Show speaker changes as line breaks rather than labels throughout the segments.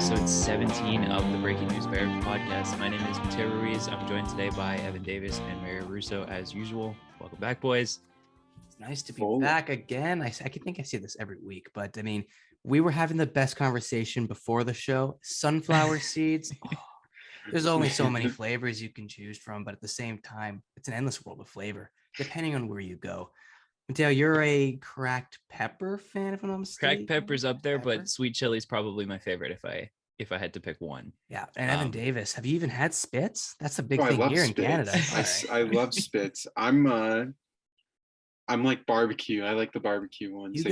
episode 17 of the Breaking News Bears podcast. My name is Mateo Ruiz. I'm joined today by Evan Davis and Mary Russo as usual. Welcome back, boys.
It's nice to be back again. I think I say this every week, but I mean, we were having the best conversation before the show. Sunflower seeds. There's only so many flavors you can choose from, but at the same time, it's an endless world of flavor, depending on where you go. Mateo, you're a cracked pepper fan, if I'm not mistaken.
Cracked pepper's up there, but sweet chili is probably my favorite if I had to pick one.
Yeah, and Evan Davis, have you even had Spitz? That's a big thing here in Canada.
I love Spitz. I'm like barbecue. I like the barbecue ones.
You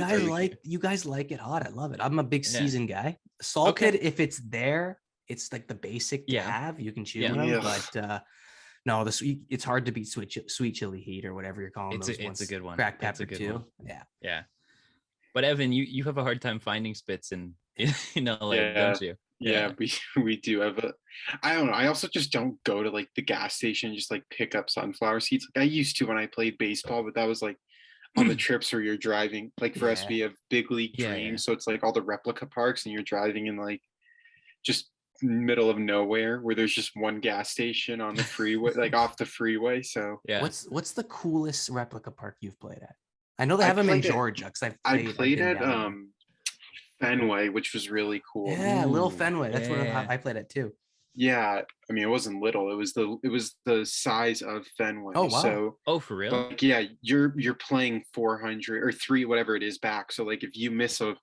guys like it hot. I love it. I'm a big seasoned guy. Salted, if it's there, it's like the basic to have. You can choose them, but no, it's hard to beat sweet chili heat or whatever you're calling those ones.
It's a good one.
Cracked pepper too.
One. Yeah. But Evan, you have a hard time finding Spitz in LA, don't you?
Yeah, we do have I don't know. I also just don't go to like the gas station and just like pick up sunflower seeds. Like I used to when I played baseball, but that was like on the trips where you're driving. Like for us, we have big league dreams, so it's like all the replica parks, and you're driving in like just middle of nowhere where there's just one gas station on the freeway, like off the freeway. So
what's the coolest replica park you've played at? I know they have them in Georgia because I played at
Fenway, which was really cool.
Yeah, little Fenway. That's what I played at too.
Yeah, I mean it wasn't little. It was the size of Fenway.
Oh wow.
So
for real?
Like, yeah, you're playing 400 or 3 whatever it is back. So like if you miss a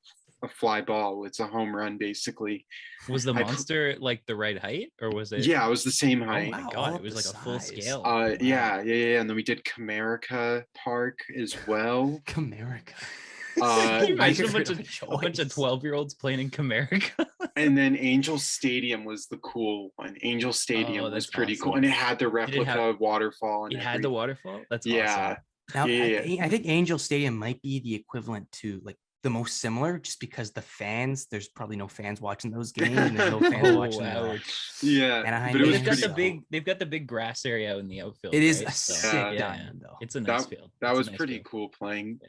fly ball, it's a home run basically.
Was the monster like the right height, or was it?
Yeah, it was the same height.
Oh my god, it was like a full scale.
Yeah. And then we did Comerica Park as well.
Comerica.
Imagine a bunch of 12-year-olds playing in Comerica.
And then Angel Stadium was the cool one. Angel Stadium was pretty cool, and it had the replica waterfall. And
it had the waterfall. That's
awesome.
Now, I think Angel Stadium might be the equivalent to like the most similar, just because the fans, there's probably no fans watching those games, and there's no fans watching
Anaheim.
But they've got the big grass area out in the outfield.
It is a sick diamond, though.
It's a nice field.
That was pretty cool playing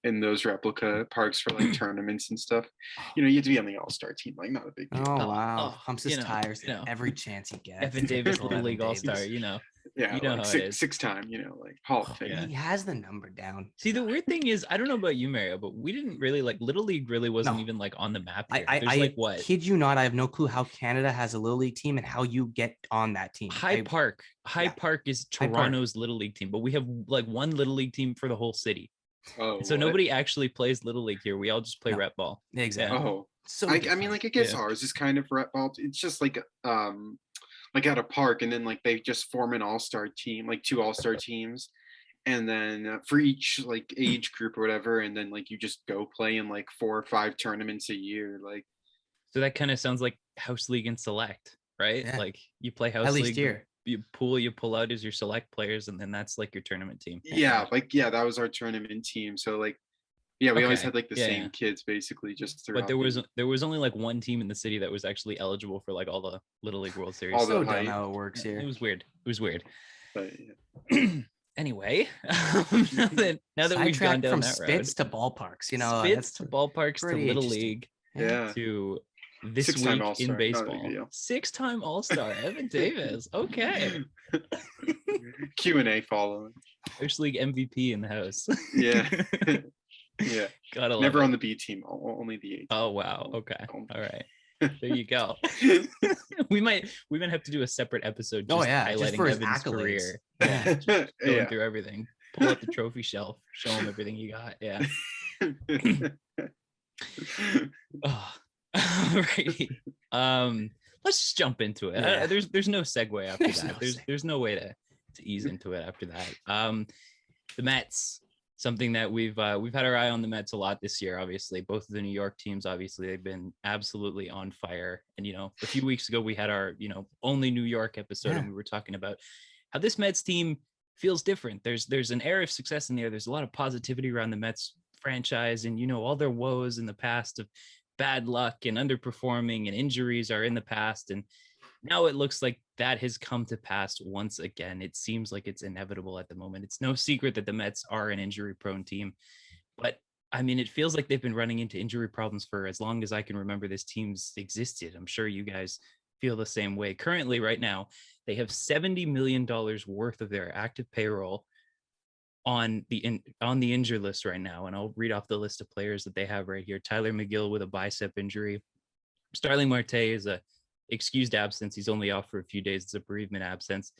in those replica parks for like tournaments and stuff. You have to be on the All-Star team, like not a big deal.
Oh wow, pumps his tires every chance he gets.
Evan Davis, Little League All-Star,
Yeah,
you know
like
how it is.
6-time, like Hall of Fame.
He has the number down.
See, the weird thing is, I don't know about you, Mario, but we didn't really like Little League. Really wasn't even like on the map here.
I kid you not, I have no clue how Canada has a Little League team and how you get on that team.
Hyde Park is Toronto's Little League team, but we have like one Little League team for the whole city. So nobody actually plays Little League here. We all just play rep ball.
Exactly.
Oh, so I mean, like I guess ours is kind of rep ball. It's just like at a park, and then like they just form an all-star team, like 2 all-star teams, and then for each like age group or whatever, and then like you just go play in like 4 or 5 tournaments a year. Like,
so that kind of sounds like house league and select, right? Like you play house league
here.
You pull out as your select players, and then that's like your tournament team.
That was our tournament team. So like we always had like the same kids basically just throughout.
But there was only like one team in the city that was actually eligible for like all the Little League World Series.
I don't know how it works here.
It was weird.
But,
anyway, now that we've gone down
from
that
Spitz to ballparks,
Spitz to ballparks to Little League,
to
this
6-time
week
All-Star.
in baseball, 6-time All-Star Evan Davis. Okay.
Q&A following.
House League MVP in the house.
Yeah. Yeah,
gotta love
never
it.
On the B team, only the A team.
Oh wow, okay, all right, there you go. we might have to do a separate episode just highlighting
for
Evan's career, going through everything. Pull out the trophy shelf, show him everything you got. Right. Let's just jump into it. There's no segue after that. There's no way to ease into it after that. The Mets. Something that we've had our eye on the Mets a lot this year. Obviously, both of the New York teams, obviously, they've been absolutely on fire. And a few weeks ago we had our only New York episode, and we were talking about how this Mets team feels different. There's an air of success in there. There's a lot of positivity around the Mets franchise, and all their woes in the past of bad luck and underperforming and injuries are in the past, and now it looks like that has come to pass once again. It seems like it's inevitable at the moment. It's no secret that the Mets are an injury-prone team, but I mean, it feels like they've been running into injury problems for as long as I can remember this team's existed. I'm sure you guys feel the same way. Currently, right now, they have $70 million worth of their active payroll on the injured list right now. And I'll read off the list of players that they have right here. Tyler McGill with a bicep injury. Starling Marte is a excused absence. He's only off for a few days. It's a bereavement absence.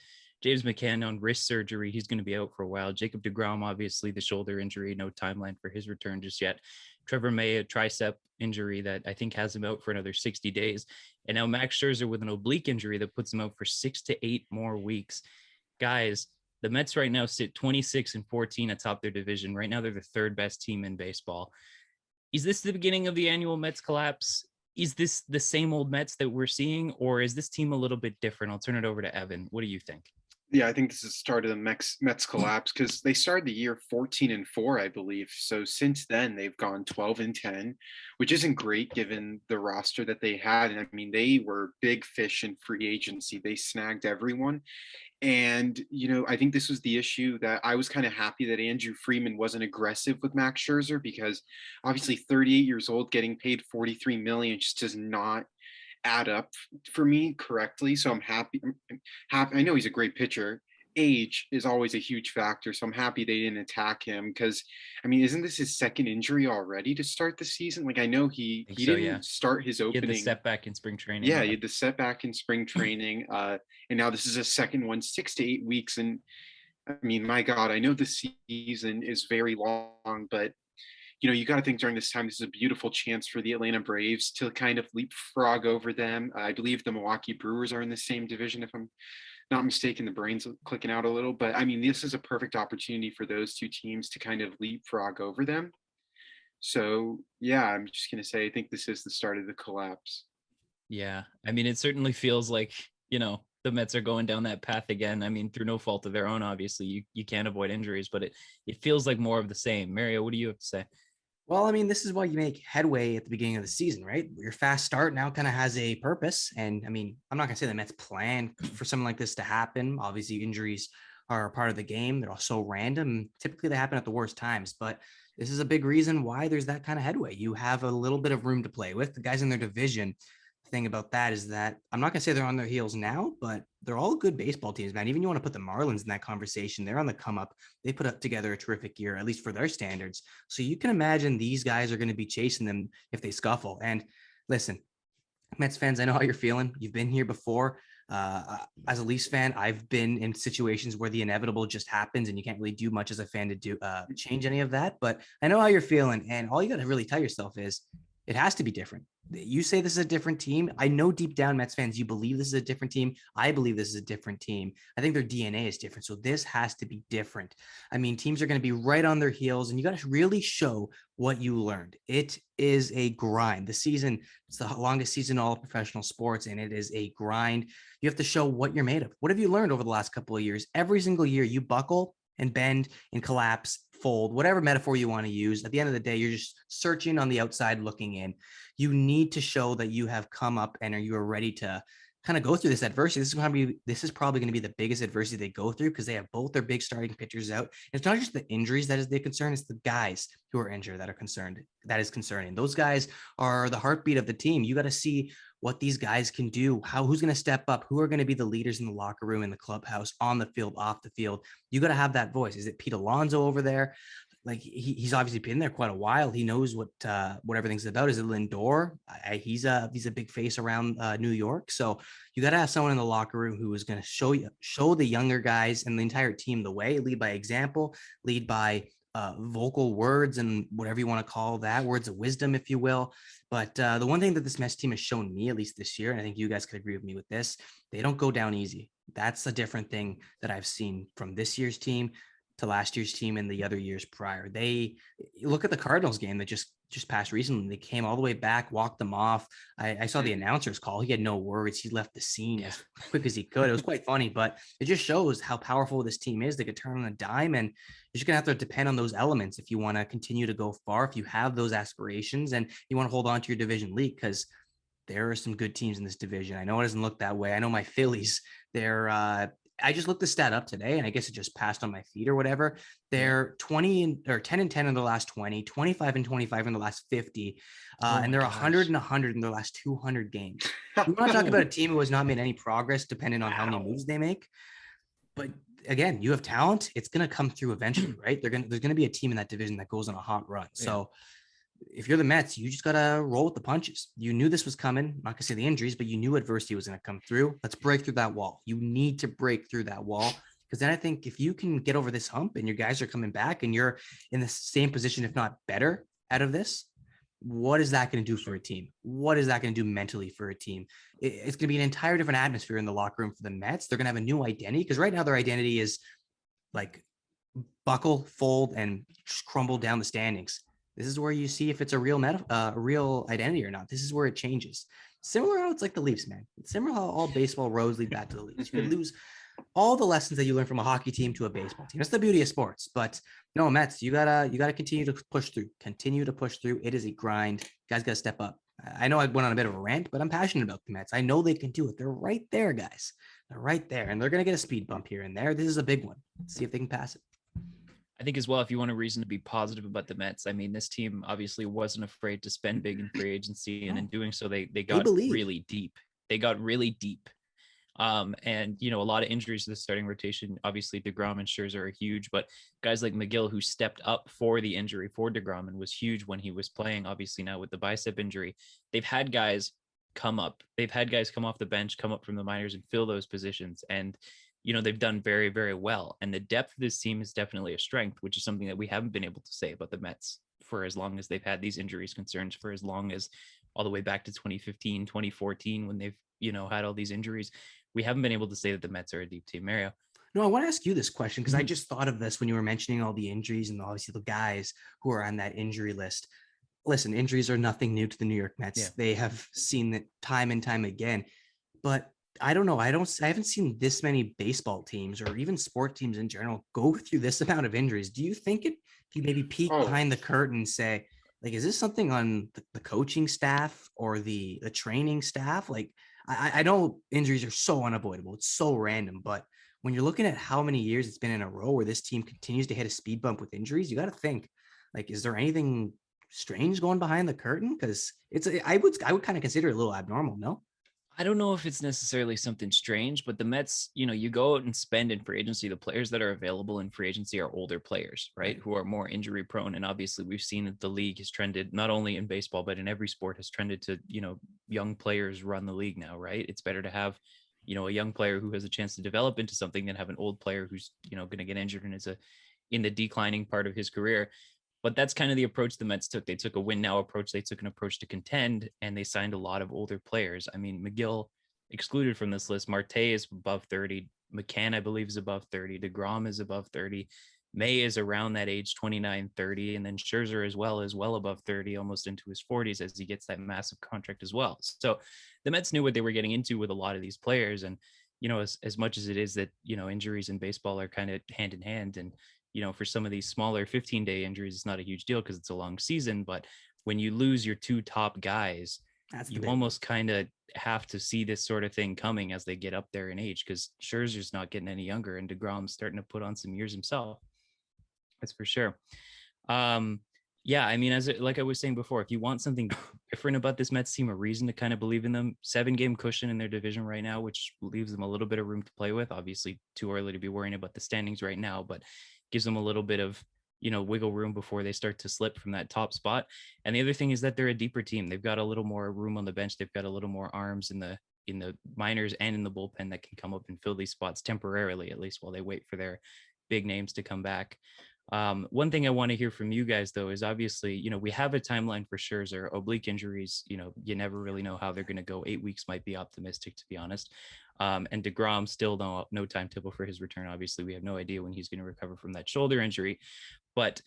James McCann on wrist surgery. He's going to be out for a while. Jacob deGrom, obviously the shoulder injury. No timeline for his return just yet. Trevor May, a tricep injury that I think has him out for another 60 days. And now Max Scherzer with an oblique injury that puts him out for 6 to 8 more weeks. Guys, the Mets right now sit 26-14 atop their division. Right now, they're the third best team in baseball. Is this the beginning of the annual Mets collapse? Is this the same old Mets that we're seeing, or is this team a little bit different? I'll turn it over to Evan. What do you think?
Yeah, I think this is the start of the Mets collapse because they started the year 14-4, I believe. So since then, they've gone 12-10, which isn't great given the roster that they had. And I mean, they were big fish in free agency. They snagged everyone. And, I think this was the issue that I was kind of happy that Andrew Freeman wasn't aggressive with Max Scherzer because obviously 38 years old, getting paid $43 million just does not add up for me correctly. So I'm happy. I know he's a great pitcher. Age is always a huge factor. So I'm happy they didn't attack him because, I mean, isn't this his second injury already to start the season? Like, I know he didn't start his opening.
He had the setback in spring training.
Yeah, he had the setback in spring training. And now this is a second one, 6 to 8 weeks. And I mean, my God, I know the season is very long, but you got to think during this time, this is a beautiful chance for the Atlanta Braves to kind of leapfrog over them. I believe the Milwaukee Brewers are in the same division, if I'm not mistaken. The brain's clicking out a little, but I mean, this is a perfect opportunity for those two teams to kind of leapfrog over them. So, yeah, I'm just going to say, I think this is the start of the collapse.
Yeah. I mean, it certainly feels like, the Mets are going down that path again. I mean, through no fault of their own, obviously, you can't avoid injuries, but it feels like more of the same. Mario, what do you have to say?
Well, I mean, this is why you make headway at the beginning of the season, right? Your fast start now kind of has a purpose. And I mean, I'm not going to say the Mets plan for something like this to happen. Obviously, injuries are a part of the game. They're all so random. Typically, they happen at the worst times. But this is a big reason why there's that kind of headway. You have a little bit of room to play with. The guys in their division, thing about that is that I'm not going to say they're on their heels now, but they're all good baseball teams, man. Even you want to put the Marlins in that conversation. They're on the come up. They put up together a terrific year, at least for their standards. So you can imagine these guys are going to be chasing them if they scuffle. And listen, Mets fans, I know how you're feeling. You've been here before. As a Leafs fan, I've been in situations where the inevitable just happens and you can't really do much as a fan to do change any of that. But I know how you're feeling. And all you got to really tell yourself is it has to be different. You say this is a different team. I know deep down, Mets fans, you believe this is a different team. I believe this is a different team. I think their DNA is different. So this has to be different. I mean, teams are going to be right on their heels, and you got to really show what you learned. It is a grind. The season, it's the longest season in all professional sports, and it is a grind. You have to show what you're made of. What have you learned over the last couple of years? Every single year you buckle and bend and collapse, fold, whatever metaphor you want to use. At the end of the day, you're just searching on the outside looking in. You need to show that you have come up and you are ready to kind of go through this adversity. This is probably going to be the biggest adversity they go through because they have both their big starting pitchers out. It's not just the injuries that is the concern, it's the guys who are injured that are concerned. That is concerning. Those guys are the heartbeat of the team. You got to see what these guys can do, who's going to step up, who are going to be the leaders in the locker room, in the clubhouse, on the field, off the field. You got to have that voice. Is it Pete Alonso over there? Like he's obviously been there quite a while. He knows what everything's about. Is it Lindor? He's a big face around New York. So you got to have someone in the locker room who is going to show the younger guys and the entire team the way, lead by example, lead by vocal words and whatever you want to call that, words of wisdom, if you will. But the one thing that this Mets team has shown me, at least this year, and I think you guys could agree with me with this, they don't go down easy. That's a different thing that I've seen from this year's team to last year's team and the other years prior. They look at the Cardinals game that just passed recently. They came all the way back, walked them off. I saw the announcer's call. He had no words. He left the scene as quick as he could. It was quite funny, but it just shows how powerful this team is. They could turn on a dime, and you're just going to have to depend on those elements if you want to continue to go far, if you have those aspirations and you want to hold on to your division lead, because there are some good teams in this division. I know it doesn't look that way. I know my Phillies, they're I just looked the stat up today, and I guess it just passed on my feed or whatever. They're 10 and 10 in the last 20, 25 and 25 in the last 50, and they're 100 and 100 in their last 200 games. We're not talking about a team who has not made any progress depending on how many moves they make. But again, you have talent. It's going to come through eventually, right? There's going to be a team in that division that goes on a hot run. So if you're the Mets, you just got to roll with the punches. You knew this was coming. I'm not going to say the injuries, but you knew adversity was going to come through. Let's break through that wall. You need to break through that wall, because then I think if you can get over this hump and your guys are coming back and you're in the same position, if not better out of this, what is that going to do for a team? What is that going to do mentally for a team? It's going to be an entire different atmosphere in the locker room for the Mets. They're going to have a new identity, because right now their identity is like buckle, fold, and just crumble down the standings. This is where you see if it's a real real identity or not. This is where it changes. Similar how it's like the Leafs, man. It's similar how all baseball roads lead back to the Leafs. You could lose all the lessons that you learn from a hockey team to a baseball team. That's the beauty of sports. But no, Mets, you gotta continue to push through. Continue to push through. It is a grind. You guys gotta step up. I know I went on a bit of a rant, but I'm passionate about the Mets. I know they can do it. They're right there, guys. They're right there, and they're gonna get a speed bump here and there. This is a big one. Let's see if they can pass it.
I think as well, if you want a reason to be positive about the Mets, I mean, this team obviously wasn't afraid to spend big in free agency, and in doing so, they got really deep. They got really deep. And, you know, a lot of injuries to the starting rotation. Obviously, DeGrom and Scherzer are huge, but guys like McGill, who stepped up for the injury for DeGrom and was huge when he was playing, obviously now with the bicep injury, they've had guys come up. They've had guys come off the bench, come up from the minors and fill those positions. And you know, they've done very, very well. And the depth of this team is definitely a strength, which is something that we haven't been able to say about the Mets for as long as they've had these injuries concerns, for as long as all the way back to 2015, 2014, when they've, you know, had all these injuries. We haven't been able to say that the Mets are a deep team. Mario.
No, I want to ask you this question, because I just thought of this when you were mentioning all the injuries and obviously the guys who are on that injury list. Listen, injuries are nothing new to the New York Mets. Yeah. They have seen it time and time again. But I don't know. I haven't seen this many baseball teams or even sport teams in general go through this amount of injuries. Do you think if you maybe peek behind the curtain and say, like, is this something on the coaching staff or the training staff? Like, I know injuries are so unavoidable. It's so random, but when you're looking at how many years it's been in a row where this team continues to hit a speed bump with injuries, you got to think, like, is there anything strange going behind the curtain? Because I would kind of consider it a little abnormal. No?
I don't know if it's necessarily something strange, but the Mets, you know, you go out and spend in free agency. The players that are available in free agency are older players, right? Who are more injury prone. And obviously we've seen that the league has trended, not only in baseball, but in every sport, has trended to, you know, young players run the league now, right? It's better to have, you know, a young player who has a chance to develop into something than have an old player who's, you know, going to get injured and is in the declining part of his career. But that's kind of the approach the Mets took. They took a win now approach. They took an approach to contend, and they signed a lot of older players. I mean, McGill excluded from this list. Marte is above 30. McCann, I believe, is above 30. DeGrom is above 30. May is around that age, 29, 30. And then Scherzer as well is well above 30, almost into his 40s as he gets that massive contract as well. So the Mets knew what they were getting into with a lot of these players. And, you know, as much as it is that, you know, injuries in baseball are kind of hand in hand, and you know, for some of these smaller 15-day injuries, it's not a huge deal because it's a long season. But when you lose your two top guys, you almost kind of have to see this sort of thing coming as they get up there in age, because Scherzer's not getting any younger and DeGrom's starting to put on some years himself. That's for sure. Yeah, I mean, like I was saying before, if you want something different about this Mets team, a reason to kind of believe in them, 7-game cushion in their division right now, which leaves them a little bit of room to play with. Obviously, too early to be worrying about the standings right now, but gives them a little bit of, you know, wiggle room before they start to slip from that top spot. And the other thing is that they're a deeper team. They've got a little more room on the bench. They've got a little more arms in the minors and in the bullpen that can come up and fill these spots temporarily, at least while they wait for their big names to come back. One thing I want to hear from you guys, though, is obviously, you know, we have a timeline for Scherzer. Oblique injuries, you know, you never really know how they're going to go. 8 weeks might be optimistic, to be honest. And DeGrom, still no timetable for his return. Obviously, we have no idea when he's going to recover from that shoulder injury. But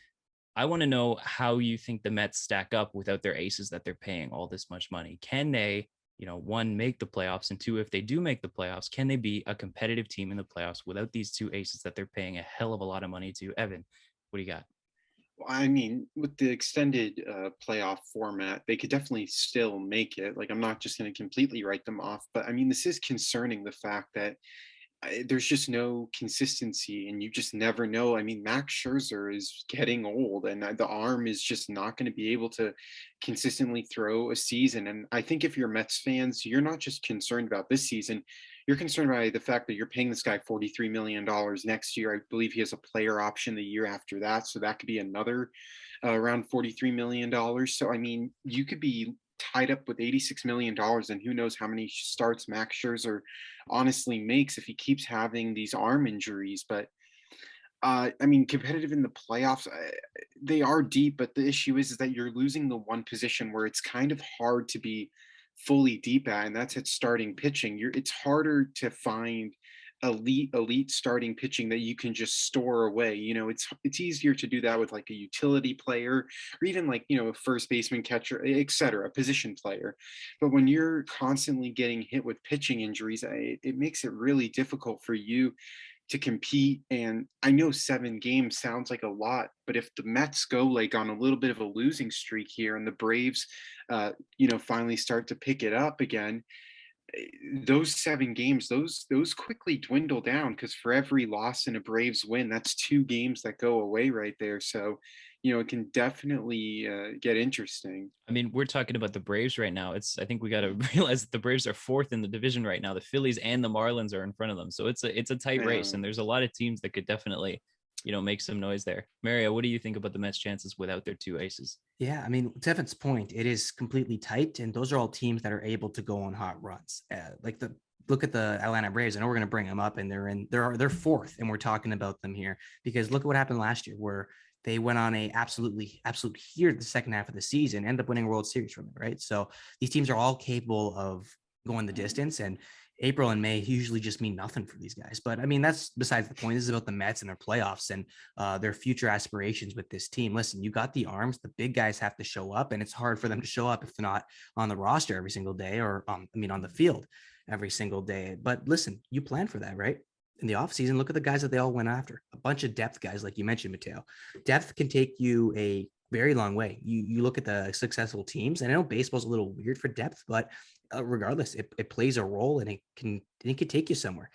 I want to know how you think the Mets stack up without their aces that they're paying all this much money. Can they, you know, one, make the playoffs, and two, if they do make the playoffs, can they be a competitive team in the playoffs without these two aces that they're paying a hell of a lot of money to? Evan, what do you got?
I mean, with the extended playoff format, they could definitely still make it. Like, I'm not just going to completely write them off, but I mean, this is concerning, the fact that there's just no consistency, and you just never know. I mean, Max Scherzer is getting old, and the arm is just not going to be able to consistently throw a season. And I think if you're Mets fans, you're not just concerned about this season, you're concerned by the fact that you're paying this guy $43 million next year. I believe he has a player option the year after that, so that could be another around $43 million. So I mean, you could be tied up with $86 million, and who knows how many starts Max Scherzer honestly makes if he keeps having these arm injuries. But I mean, competitive in the playoffs, they are deep, but the issue is that you're losing the one position where it's kind of hard to be fully deep at, and that's at starting pitching. It's harder to find elite starting pitching that you can just store away. It's easier to do that with like a utility player, or even like a first baseman, catcher, etc., position player. But when you're constantly getting hit with pitching injuries, it makes it really difficult for you to compete. And I know 7 games sounds like a lot, but if the Mets go like on a little bit of a losing streak here, and the Braves finally start to pick it up again, those 7 games, those quickly dwindle down, because for every loss and a Braves win, that's 2 games that go away right there. So it can definitely get interesting.
I mean, we're talking about the Braves right now. I think we got to realize that the Braves are 4th in the division right now. The Phillies and the Marlins are in front of them, so it's a tight race, and there's a lot of teams that could definitely make some noise there. Mario, what do you think about the Mets' chances without their 2 aces?
Yeah, I mean, to Evan's point, it is completely tight, and those are all teams that are able to go on hot runs. Look at the Atlanta Braves. I know we're going to bring them up, and they're 4th, and we're talking about them here because look at what happened last year, where they went on a absolute heater the second half of the season, end up winning a World Series from it, right? So these teams are all capable of going the distance, and April and May usually just mean nothing for these guys. But I mean, that's besides the point. This is about the Mets and their playoffs and their future aspirations with this team. Listen, you got the arms. The big guys have to show up, and it's hard for them to show up if they're not on the roster every single day, or on the field every single day. But listen, you plan for that, right? In the offseason, look at the guys that they all went after. A bunch of depth guys, like you mentioned, Mateo. Depth can take you a very long way. You look at the successful teams, and I know baseball's a little weird for depth, but regardless, it plays a role, and it can take you somewhere.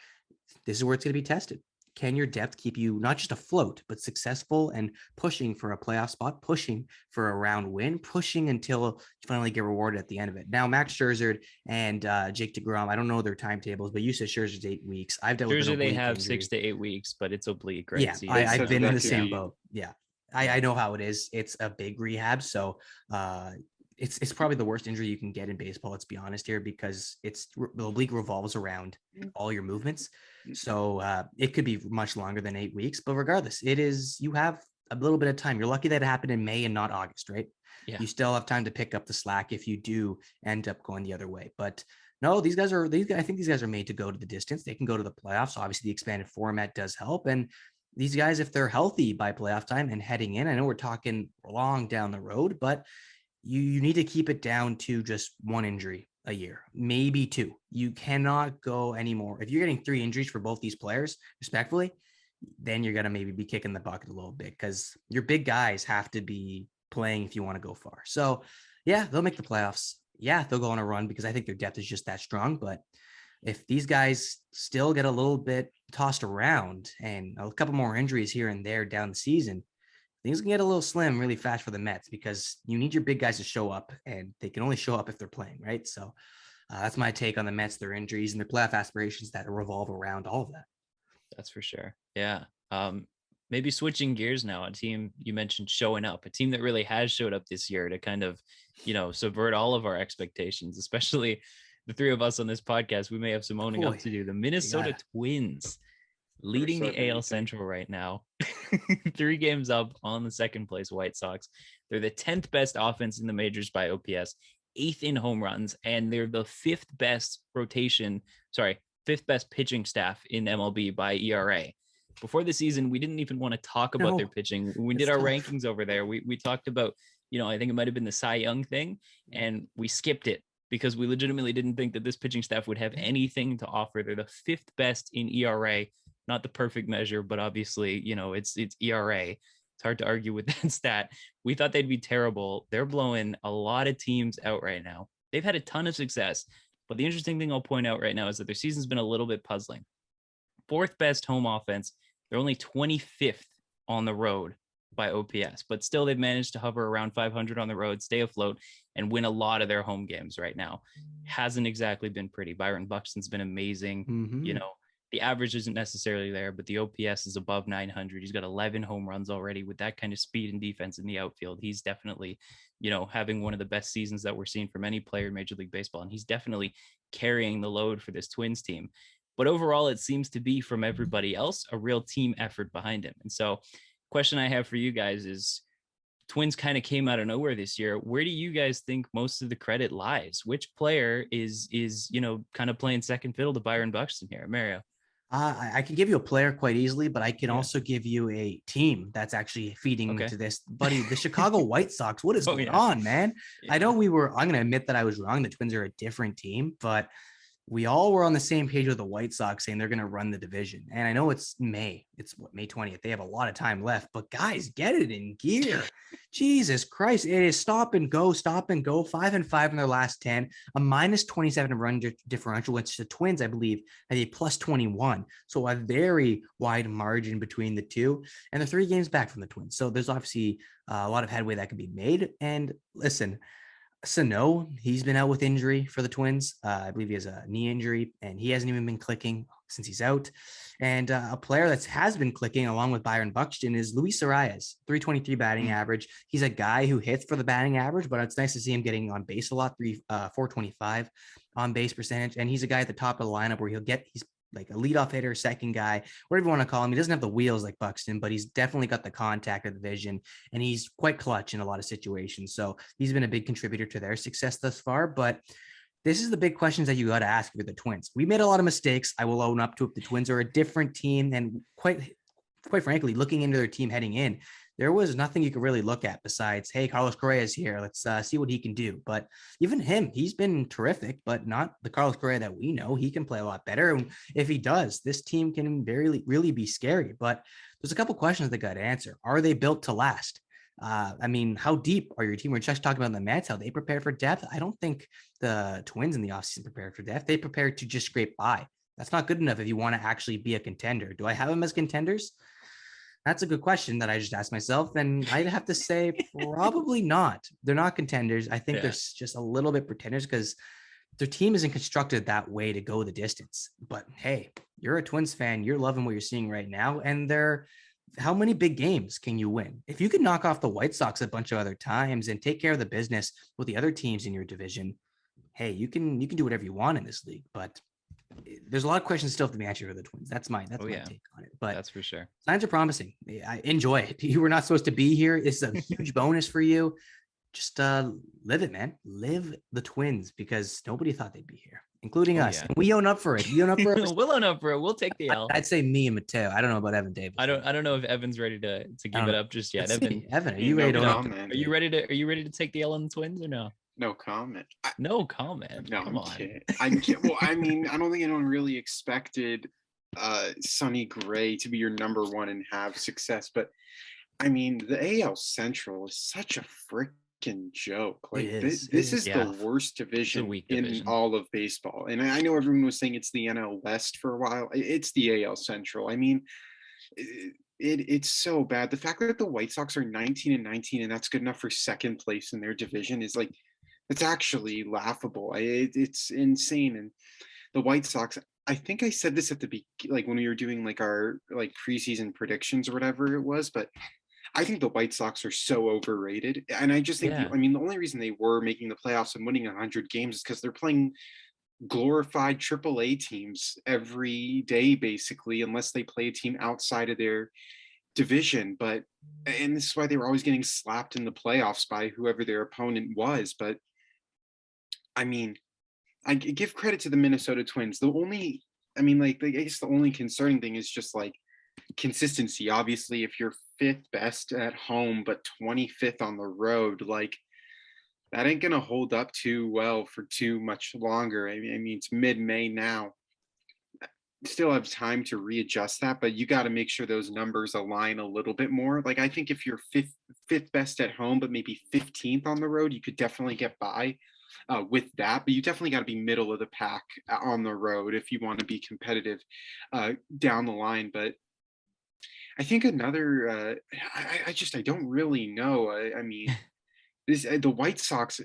This is where it's going to be tested. Can your depth keep you not just afloat, but successful and pushing for a playoff spot, pushing for a round win, pushing until you finally get rewarded at the end of it? Now, Max Scherzer and Jake DeGrom, I don't know their timetables, but you said Scherzer's 8 weeks. I've dealt with
Scherzer, they have injury. 6 to 8 weeks, but it's oblique, right?
Yeah,
so
I've been in the same boat. Yeah, I know how it is. It's a big rehab, so it's probably the worst injury you can get in baseball. Let's be honest here, because the league revolves around all your movements. So it could be much longer than 8 weeks, but regardless, you have a little bit of time. You're lucky that it happened in May and not August, right? Yeah. You still have time to pick up the slack if you do end up going the other way. But no, I think these guys are made to go to the distance. They can go to the playoffs. Obviously, the expanded format does help. And these guys, if they're healthy by playoff time and heading in, I know we're talking long down the road, but you need to keep it down to just 1 injury a year, maybe 2. You cannot go anymore. If you're getting 3 injuries for both these players, respectfully, then you're going to maybe be kicking the bucket a little bit, because your big guys have to be playing if you want to go far. So yeah, they'll make the playoffs. Yeah, they'll go on a run because I think their depth is just that strong. But if these guys still get a little bit tossed around and a couple more injuries here and there down the season, things can get a little slim really fast for the Mets, because you need your big guys to show up, and they can only show up if they're playing, right? So that's my take on the Mets, their injuries, and their playoff aspirations that revolve around all of that.
That's for sure. Yeah. Maybe switching gears now, a team you mentioned showing up, a team that really has showed up this year to kind of, subvert all of our expectations, especially the 3 of us on this podcast. We may have some owning up to do. The Minnesota Twins, leading the AL Central right now, 3 games up on the 2nd place White Sox. They're the 10th best offense in the majors by OPS, 8th in home runs, and they're the 5th best pitching staff in MLB by ERA. Before the season, we didn't even want to talk about their pitching. When we did our rankings over there, we talked about, I think it might have been the Cy Young thing, and we skipped it because we legitimately didn't think that this pitching staff would have anything to offer. They're the 5th best in ERA. Not the perfect measure, but obviously, it's ERA. It's hard to argue with that stat. We thought they'd be terrible. They're blowing a lot of teams out right now. They've had a ton of success, but the interesting thing I'll point out right now is that their season's been a little bit puzzling. fourth best home offense. They're only 25th on the road by OPS, but still they've managed to hover around 500 on the road, stay afloat, and win a lot of their home games right now. Hasn't exactly been pretty. Byron Buxton's been amazing. You know, the average isn't necessarily there, but the OPS is above 900. He's got 11 home runs already. With that kind of speed and defense in the outfield, he's definitely, you know, having one of the best seasons that we're seeing from any player in Major League Baseball. And he's definitely carrying the load for this Twins team. But overall, it seems to be, from everybody else, a real team effort behind him. And so, question I have for you guys is, Twins kind of came out of nowhere this year. Where do you guys think most of the credit lies? Which player is you know, kind of playing second fiddle to Byron Buxton here, Mario?
I can give you a player quite easily, but I can also give you a team that's actually feeding into this, buddy. The Chicago White Sox. What is going on, man? I know I'm going to admit that I was wrong. The Twins are a different team, but we all were on the same page with the White Sox saying they're going to run the division. And I know it's May. It's May 20th. They have a lot of time left, but guys, get it in gear. Jesus Christ. It is stop and go, 5-5 in their last 10, a minus 27 run differential, which the Twins, I believe, had a plus 21. So a very wide margin between the two, and they're 3 games back from the Twins. So there's obviously a lot of headway that can be made. And listen, Sano, he's been out with injury for the Twins. I believe he has a knee injury, and he hasn't even been clicking since he's out. And a player that has been clicking along with Byron Buxton is Luis Arias, 323 batting average. He's a guy who hits for the batting average, but it's nice to see him getting on base a lot, 425 on base percentage. And he's a guy at the top of the lineup where he's like a leadoff hitter, second guy, whatever you want to call him. He doesn't have the wheels like Buxton, but he's definitely got the contact of the vision, and he's quite clutch in a lot of situations. So he's been a big contributor to their success thus far. But this is the big questions that you got to ask for the Twins. We made a lot of mistakes. I will own up to it. The Twins are a different team, and quite frankly, looking into their team heading in, there was nothing you could really look at besides, hey, Carlos Correa is here. Let's see what he can do. But even him, he's been terrific, but not the Carlos Correa that we know. He can play a lot better. And if he does, this team can really be scary. But there's a couple questions that got to answer. Are they built to last? I mean, how deep are your team? We're just talking about the Mets, how they prepared for depth. I don't think the Twins in the offseason prepared for depth. They prepared to just scrape by. That's not good enough if you want to actually be a contender. Do I have them as contenders? That's a good question that I just asked myself. And I'd have to say probably not. They're not contenders. I think they're just a little bit pretenders because their team isn't constructed that way to go the distance. But hey, you're a Twins fan. You're loving what you're seeing right now. And how many big games can you win? If you could knock off the White Sox a bunch of other times and take care of the business with the other teams in your division, hey, you can do whatever you want in this league. But there's a lot of questions still to be answered for the Twins. That's my take on it. But
that's for sure.
Signs are promising. I enjoy it. You were not supposed to be here. It's a huge bonus for you. Just live it, man. Live the Twins, because nobody thought they'd be here, including us. And we own up for it. We own up for it.
We'll own up for it. We'll take the L.
I'd say me and Mateo. I don't know about Evan Davis.
I don't know if Evan's ready to give it up just yet.
Evan, are you ready to own up?
Are you ready to take the L on the Twins or no?
No comment.
No comment.
No,
come on.
I'm kidding. Well, I mean, I don't think anyone really expected Sonny Gray to be your number one and have success. But I mean, the AL Central is such a freaking joke. Like this is the worst division in all of baseball. And I know everyone was saying it's the NL West for a while. It's the AL Central. I mean, it's so bad. The fact that the White Sox are 19-19 and that's good enough for second place in their division is like, it's actually laughable. It's insane. And the White Sox, I think I said this at the like when we were doing like our like preseason predictions or whatever it was, but I think the White Sox are so overrated. And I just think, I mean, the only reason they were making the playoffs and winning 100 games is because they're playing glorified AAA teams every day, basically, unless they play a team outside of their division. And this is why they were always getting slapped in the playoffs by whoever their opponent was. But I mean, I give credit to the Minnesota Twins. I guess the only concerning thing is just like consistency. Obviously, if you're 5th best at home but 25th on the road, like that ain't gonna hold up too well for too much longer. I mean, it's mid-May now. still have time to readjust that, but you got to make sure those numbers align a little bit more. Like I think if you're fifth best at home, but maybe 15th on the road, you could definitely get by with that. But you definitely got to be middle of the pack on the road if you want to be competitive down the line. But I think another, I don't really know. I mean, this the White Sox.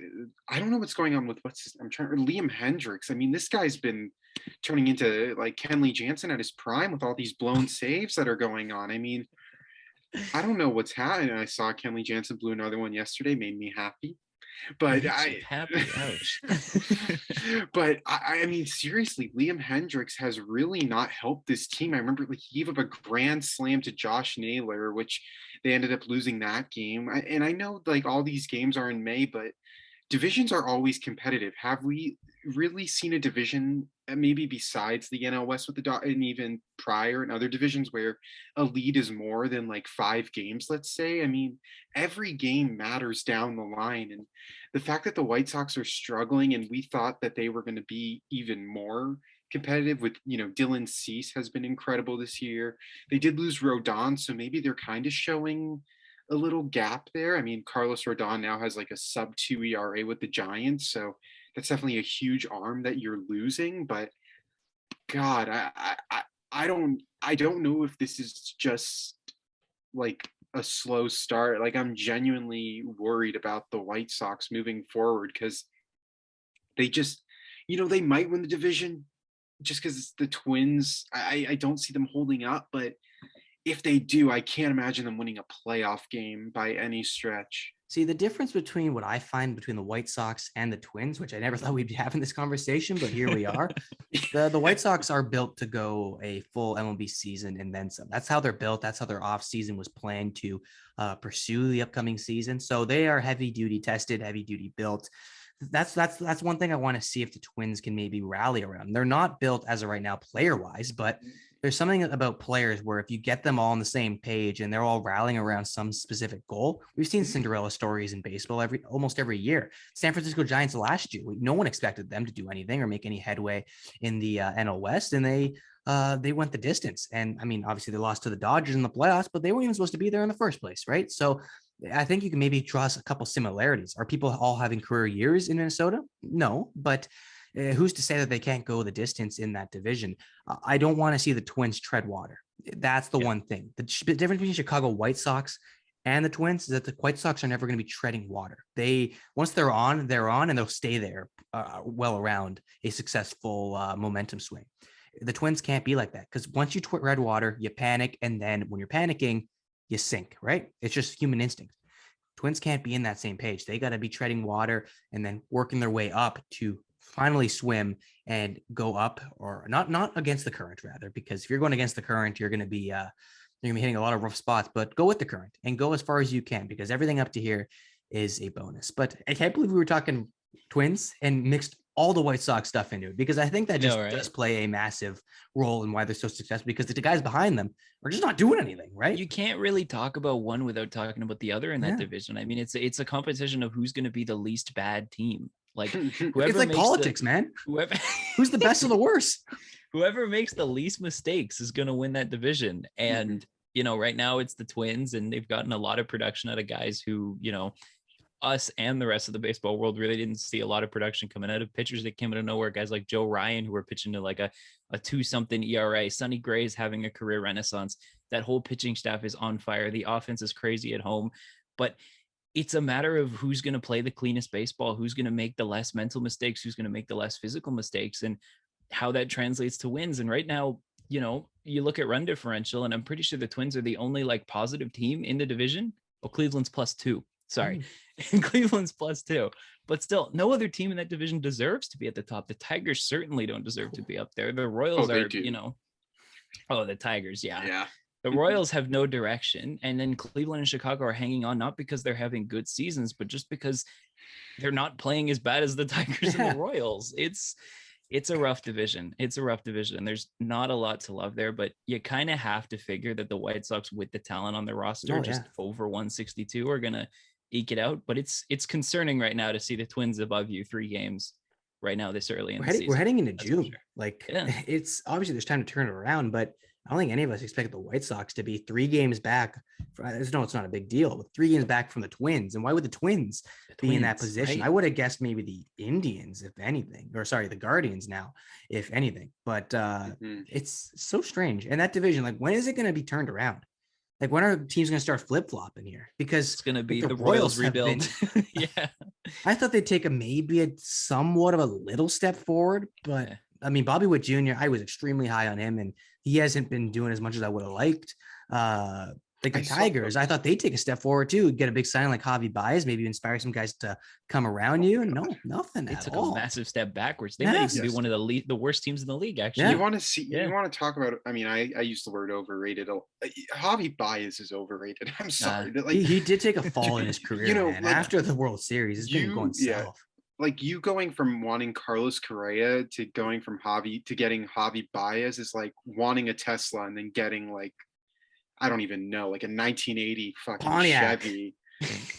I don't know what's going on with I'm trying. Liam Hendricks. I mean, this guy's been turning into like Kenley Jansen at his prime with all these blown saves that are going on. I mean, I don't know what's happening. I saw Kenley Jansen blew another one yesterday, made me happy. But
happy. Ouch.
But I mean, seriously, Liam Hendricks has really not helped this team. I remember like he gave up a grand slam to Josh Naylor, which they ended up losing that game. And I know like all these games are in May, but divisions are always competitive. Have we really seen a division, maybe besides the NL West with the and even prior in other divisions, where a lead is more than like 5 games, let's say? I mean, every game matters down the line. And the fact that the White Sox are struggling, and we thought that they were going to be even more competitive with, Dylan Cease has been incredible this year. They did lose Rodon, so maybe they're kind of showing a little gap there. I mean, Carlos Rodon now has like a sub-2 ERA with the Giants, so that's definitely a huge arm that you're losing. But God, I don't know if this is just like a slow start. Like I'm genuinely worried about the White Sox moving forward, because they just, they might win the division just because it's the Twins. I don't see them holding up, but if they do, I can't imagine them winning a playoff game by any stretch.
See, the difference between what I find between the White Sox and the Twins, which I never thought we'd be having this conversation, but here we are. The White Sox are built to go a full MLB season and then some. That's how they're built. That's how their offseason was planned to pursue the upcoming season. So they are heavy duty tested, heavy duty built. That's one thing I want to see if the Twins can maybe rally around. They're not built as of right now player wise, but there's something about players where if you get them all on the same page and they're all rallying around some specific goal, we've seen Cinderella stories in baseball almost every year. San Francisco Giants last year, no one expected them to do anything or make any headway in the NL West, and they went the distance. And I mean, obviously they lost to the Dodgers in the playoffs, but they weren't even supposed to be there in the first place, right? So I think you can maybe draw a couple similarities. Are people all having career years in Minnesota? No, but who's to say that they can't go the distance in that division? I don't want to see the Twins tread water. That's the one thing. The difference between Chicago White Sox and the Twins is that the White Sox are never going to be treading water. Once they're on, and they'll stay there well around a successful momentum swing. The Twins can't be like that, because once you tread water, you panic, and then when you're panicking, you sink, right? It's just human instinct. Twins can't be in that same page. They got to be treading water and then working their way up to finally swim and go up, or not against the current, rather, because if you're going against the current, you're going to be hitting a lot of rough spots. But go with the current and go as far as you can, because everything up to here is a bonus. But I can't believe we were talking Twins and mixed all the White Sox stuff into it, because I think that just does play a massive role in why they're so successful, because the guys behind them are just not doing anything, right?
You can't really talk about one without talking about the other in that division. I mean, it's a competition of who's going to be the least bad team. Like
it's like politics, man. Who's the best of the worst?
Whoever makes the least mistakes is going to win that division. And right now it's the Twins, and they've gotten a lot of production out of guys who, us and the rest of the baseball world really didn't see a lot of production coming out of pitchers that came out of nowhere. Guys like Joe Ryan, who were pitching to like a 2-something ERA. Sonny Gray's having a career renaissance. That whole pitching staff is on fire. The offense is crazy at home, but it's a matter of who's going to play the cleanest baseball, who's going to make the less mental mistakes, who's going to make the less physical mistakes, and how that translates to wins. And right now, you look at run differential, and I'm pretty sure the Twins are the only like positive team in the division. Oh, Cleveland's +2. Sorry. And Cleveland's +2, but still no other team in that division deserves to be at the top. The Tigers certainly don't deserve to be up there. The Royals are, the Tigers. Yeah. The Royals have no direction. And then Cleveland and Chicago are hanging on, not because they're having good seasons, but just because they're not playing as bad as the Tigers and the Royals. It's a rough division. There's not a lot to love there, but you kind of have to figure that the White Sox, with the talent on their roster, just over 162, are going to eke it out. But it's concerning right now to see the Twins above you 3 games right now this early in the
We're
season.
heading into
That's for
June.
sure.
Like
Yeah.
it's obviously there's time to turn it around, but I don't think any of us expect the White Sox to be 3 games back. I know it's not a big deal, but 3 games back from the Twins. And why would the Twins be in that position?
right?
I would have guessed maybe the Indians, if anything, or sorry, the Guardians now, if anything. But it's so strange. And that division, like, when is it going to be turned around? Like, when are teams going to start flip-flopping here? Because
it's going to be
like,
the Royals rebuild.
Yeah. I thought they'd take maybe a somewhat of a little step forward, but
Yeah.
I mean, Bobby Witt Jr., I was extremely high on him, and he hasn't been doing as much as I would have liked. Like the Tigers, I thought they'd take a step forward too, get a big sign like Javi Baez, maybe inspire some guys to come around you. And no, nothing
They
at
took
all.
a massive step backwards. They might even be one of the worst teams in the league, actually.
You want to talk about, I mean, I use the word overrated. Javi Baez is overrated. I'm sorry.
He did take a fall in his career, man. Like, after the World Series, it's been going south.
Like you going from wanting Carlos Correa to going from getting Javi Baez is like wanting a Tesla and then getting like, I don't even know, like a 1980 fucking Pontiac. Chevy.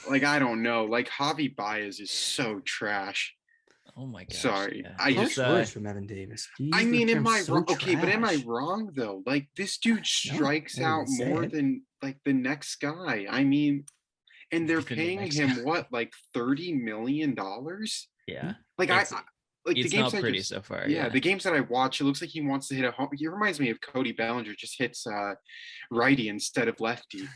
Like, I don't know. Like Javi Baez is so trash.
Oh my gosh.
Sorry.
Yeah.
I
just words from Evan Davis.
I mean, am I wrong? Okay, but am I wrong though? Like this dude strikes out more than like the next guy. I mean, and they're paying him what, like $30 million?
Yeah.
Like
it's
the games
not pretty so far.
Yeah, the games that I watch, it looks like he wants to hit a home. He reminds me of Cody Bellinger, just hits righty instead of lefty.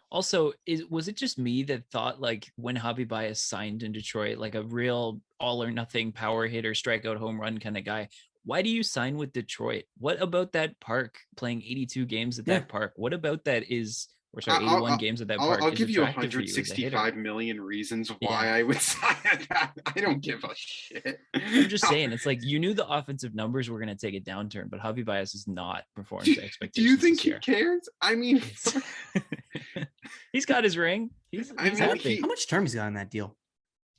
Also, was it just me that thought like when Javi Baez signed in Detroit, like a real all or nothing power hitter, strikeout, home run kind of guy? Why do you sign with Detroit? What about that park, playing 82 games at that park? What about that is, or sorry, 81 games at that park?
I'll give you 165 million reasons why I would sign that. I don't give a shit.
I'm just saying, it's like you knew the offensive numbers were going to take a downturn, but Javi Baez is not performing to expectations.
Do you think he cares? I mean,
he's got his ring. He's happy.
How much term he's got on that deal?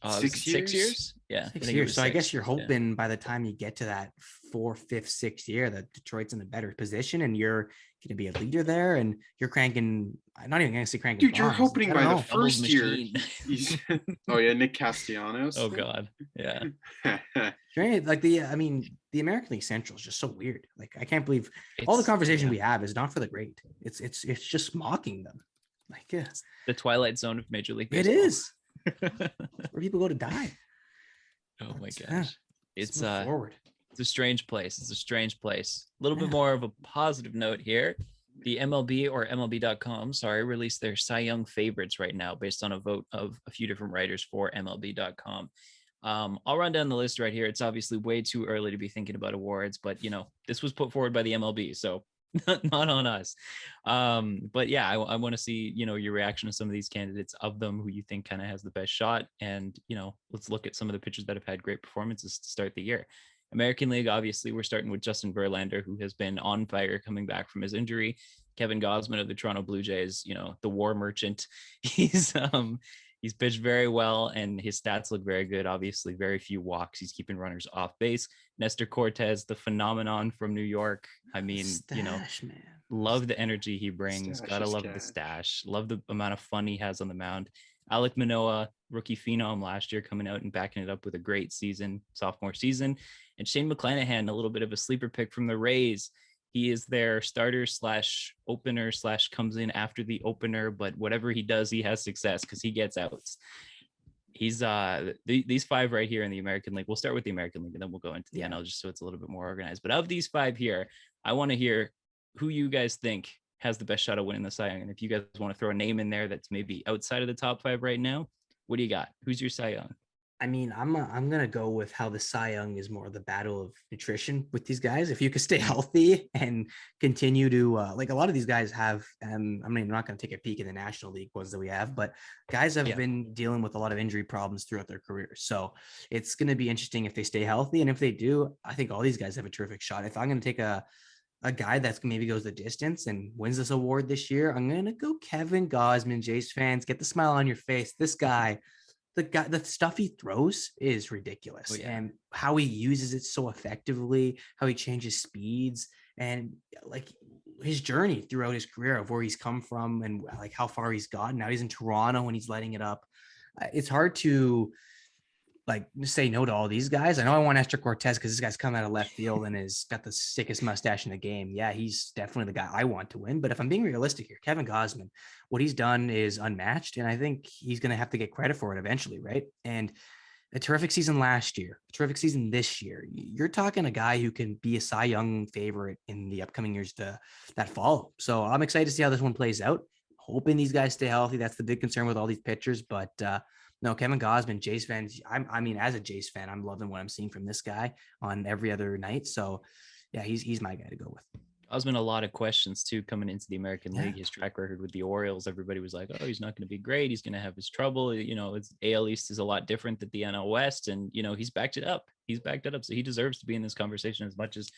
6 years?
6 years? Yeah.
6 years. So I guess you're hoping by the time you get to that 4th, 5th, 6th year that Detroit's in a better position and you're going to be a leader there and you're cranking. I'm not even going to say cranking.
Dude, you're hoping by the first year. Oh yeah, Nick Castellanos.
Oh God, yeah.
Like the American League Central is just so weird. Like I can't believe all the conversation we have is not for the great. It's just mocking them. Like
it's the twilight zone of Major League Baseball.
It is. Where people go to die.
Oh my gosh. It's forward. It's a strange place. It's a strange place. A little bit more of a positive note here. The MLB or MLB.com, released their Cy Young favorites right now based on a vote of a few different writers for MLB.com. I'll run down the list right here. It's obviously way too early to be thinking about awards, but this was put forward by the MLB, so not on us. But yeah, I want to see, your reaction to some of these candidates, of them who you think kind of has the best shot. And, let's look at some of the pitchers that have had great performances to start the year. American League, obviously, we're starting with Justin Verlander, who has been on fire coming back from his injury. Kevin Gausman of the Toronto Blue Jays, the war merchant. He's pitched very well and his stats look very good. Obviously, very few walks. He's keeping runners off base. Nestor Cortez, the phenomenon from New York. I mean,
stash, man.
Love the energy he brings. Gotta love the stash. Love the amount of fun he has on the mound. Alek Manoah, rookie phenom last year, coming out and backing it up with a great sophomore season. And Shane McClanahan, a little bit of a sleeper pick from the Rays. He is their starter / opener / comes in after the opener, but whatever he does, he has success because he gets outs. He's these 5 right here in the American League. We'll start with the American League and then we'll go into the NL just so it's a little bit more organized. But of these 5 here, I want to hear who you guys think has the best shot of winning the Cy Young. And if you guys want to throw a name in there that's maybe outside of the top 5 right now, what do you got? Who's your Cy Young?
I mean, I'm going to go with how the Cy Young is more the battle of nutrition with these guys. If you could stay healthy and continue to, like a lot of these guys have, I mean, I'm not going to take a peek in the National League ones that we have, but guys have been dealing with a lot of injury problems throughout their careers. So it's going to be interesting if they stay healthy. And if they do, I think all these guys have a terrific shot. If I'm going to take a guy that's maybe goes the distance and wins this award this year, I'm going to go Kevin Gausman. Jays fans, get the smile on your face. This guy, the stuff he throws is ridiculous. And how he uses it so effectively, how he changes speeds, and like his journey throughout his career of where he's come from and like how far he's gotten. Now he's in Toronto and he's lighting it up. It's hard to like say no to all these guys. I know I want Esther Cortez because this guy's come out of left field and has got the sickest mustache in the game. Yeah, he's definitely the guy I want to win. But if I'm being realistic here, Kevin Gausman, what he's done is unmatched, and I think he's going to have to get credit for it eventually, right? And a terrific season last year, a terrific season this year. You're talking a guy who can be a Cy Young favorite in the upcoming years that follow. So I'm excited to see how this one plays out. Hoping these guys stay healthy. That's the big concern with all these pitchers. But no, Kevin Gausman, Jays fans. I mean, as a Jays fan, I'm loving what I'm seeing from this guy on every other night. So yeah, he's my guy to go with.
There's been a lot of questions too coming into the American League. His track record with the Orioles, everybody was like, "Oh, he's not going to be great. He's going to have his trouble." You know, it's AL East is a lot different than the NL West, and you know he's backed it up. He's backed it up, so he deserves to be in this conversation as much as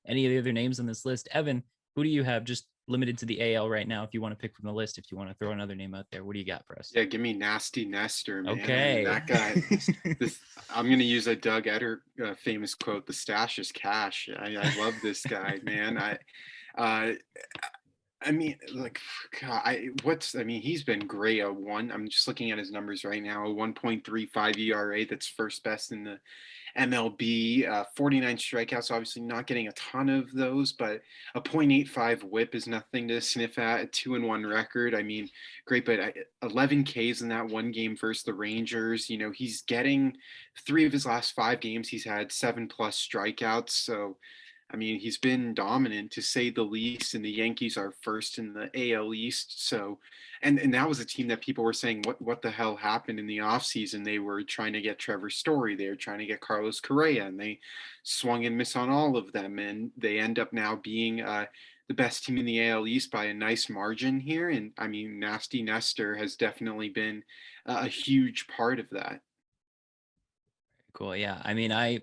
any of the other names on this list. Evan, who do you have? Just limited to the AL right now. If you want to pick from the list, if you want to throw another name out there, what do you got for us?
Yeah, give me Nasty Nestor, man.
Okay,
that guy. I'm gonna use a Doug Etter famous quote: "The stash is cash." I love this guy, man. I mean, like, he's been great. I'm just looking at his numbers right now. A 1.35 ERA, that's first best in the MLB. 49 strikeouts, obviously not getting a ton of those, but a .85 WHIP is nothing to sniff at. A 2-1 record. I mean, great, but 11 Ks in that one game versus the Rangers. You know, he's getting 3 of his last 5 games. He's had 7+ strikeouts. So, I mean, he's been dominant to say the least, and the Yankees are first in the AL East. So, and that was a team that people were saying, what the hell happened in the offseason? They were trying to get Trevor Story. They were trying to get Carlos Correa, and they swung and missed on all of them. And they end up now being the best team in the AL East by a nice margin here. And I mean, Nasty Nestor has definitely been a huge part of that.
Cool. Yeah. I mean, a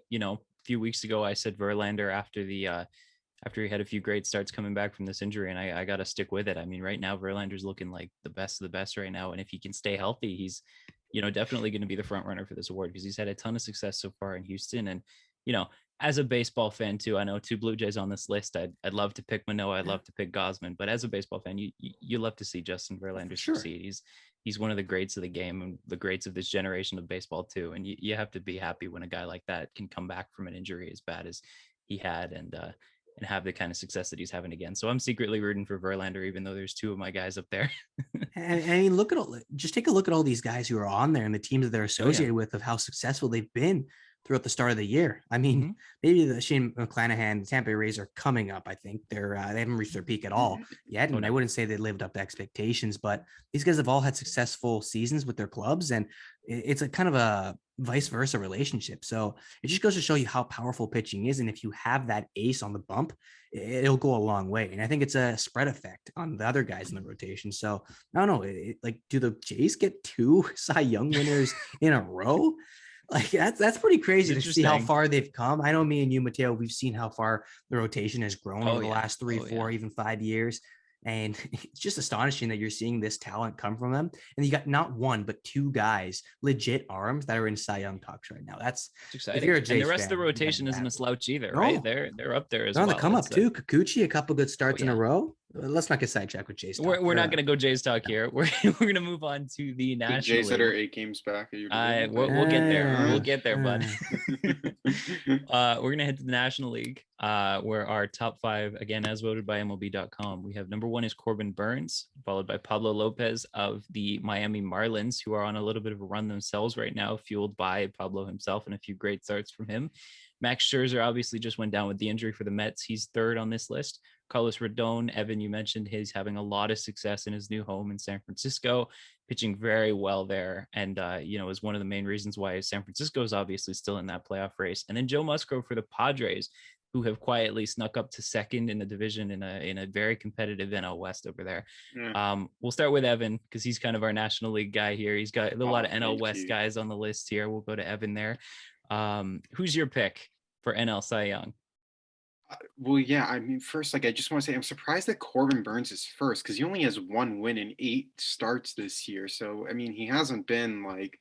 few weeks ago, I said Verlander after he had a few great starts coming back from this injury, and I got to stick with it. I mean, right now, Verlander's looking like the best of the best right now. And if he can stay healthy, he's, definitely going to be the front runner for this award because he's had a ton of success so far in Houston. And, as a baseball fan too, I know 2 Blue Jays on this list. I'd love to pick Manoah. I'd love to pick Gausman, but as a baseball fan, you love to see Justin Verlander succeed. He's one of the greats of the game and the greats of this generation of baseball too. And you have to be happy when a guy like that can come back from an injury as bad as he had and have the kind of success that he's having again. So I'm secretly rooting for Verlander, even though there's 2 of my guys up there.
And I mean, take a look at all these guys who are on there and the teams that they're associated with, of how successful they've been throughout the start of the year. I mean, maybe the Shane McClanahan, the Tampa Bay Rays are coming up. I think they haven't reached their peak at all yet. And I wouldn't say they lived up to expectations, but these guys have all had successful seasons with their clubs, and it's a kind of a vice versa relationship. So it just goes to show you how powerful pitching is. And if you have that ace on the bump, it'll go a long way. And I think it's a spread effect on the other guys in the rotation. So I don't know, do the Jays get 2 Cy Young winners in a row? Like that's pretty crazy to see how far they've come. I know me and you, Mateo, we've seen how far the rotation has grown over the last 3, 4, even 5 years. And it's just astonishing that you're seeing this talent come from them. And you got not 1, but 2 guys, legit arms, that are in Cy Young talks right now. That's
exciting. If you're a Jays and the rest fan, of the rotation isn't a slouch either, right? They're up there as well.
They're on the come up too. Kikuchi, a couple good starts in a row. Let's not get sidetracked with Jays talk.
We're not going to go Jays talk here. We're going to move on to the National League.
Jays that are 8 games back.
We'll get there. We'll get there, bud. We're going to head to the National League, where our top 5, again, as voted by MLB.com, we have number 1 is Corbin Burns, followed by Pablo Lopez of the Miami Marlins, who are on a little bit of a run themselves right now, fueled by Pablo himself and a few great starts from him. Max Scherzer obviously just went down with the injury for the Mets. He's 3rd on this list. Carlos Rodon, Evan, you mentioned he's having a lot of success in his new home in San Francisco, pitching very well there. And, is one of the main reasons why San Francisco is obviously still in that playoff race. And then Joe Musgrove for the Padres, who have quietly snuck up to 2nd in the division in a very competitive NL West over there. We'll start with Evan because he's kind of our National League guy here. He's got a lot of NL West guys on the list here. We'll go to Evan there. Who's your pick for NL Cy Young?
Well, yeah, I mean, first, I just want to say I'm surprised that Corbin Burns is first because he only has 1 win in 8 starts this year. So, I mean, he hasn't been like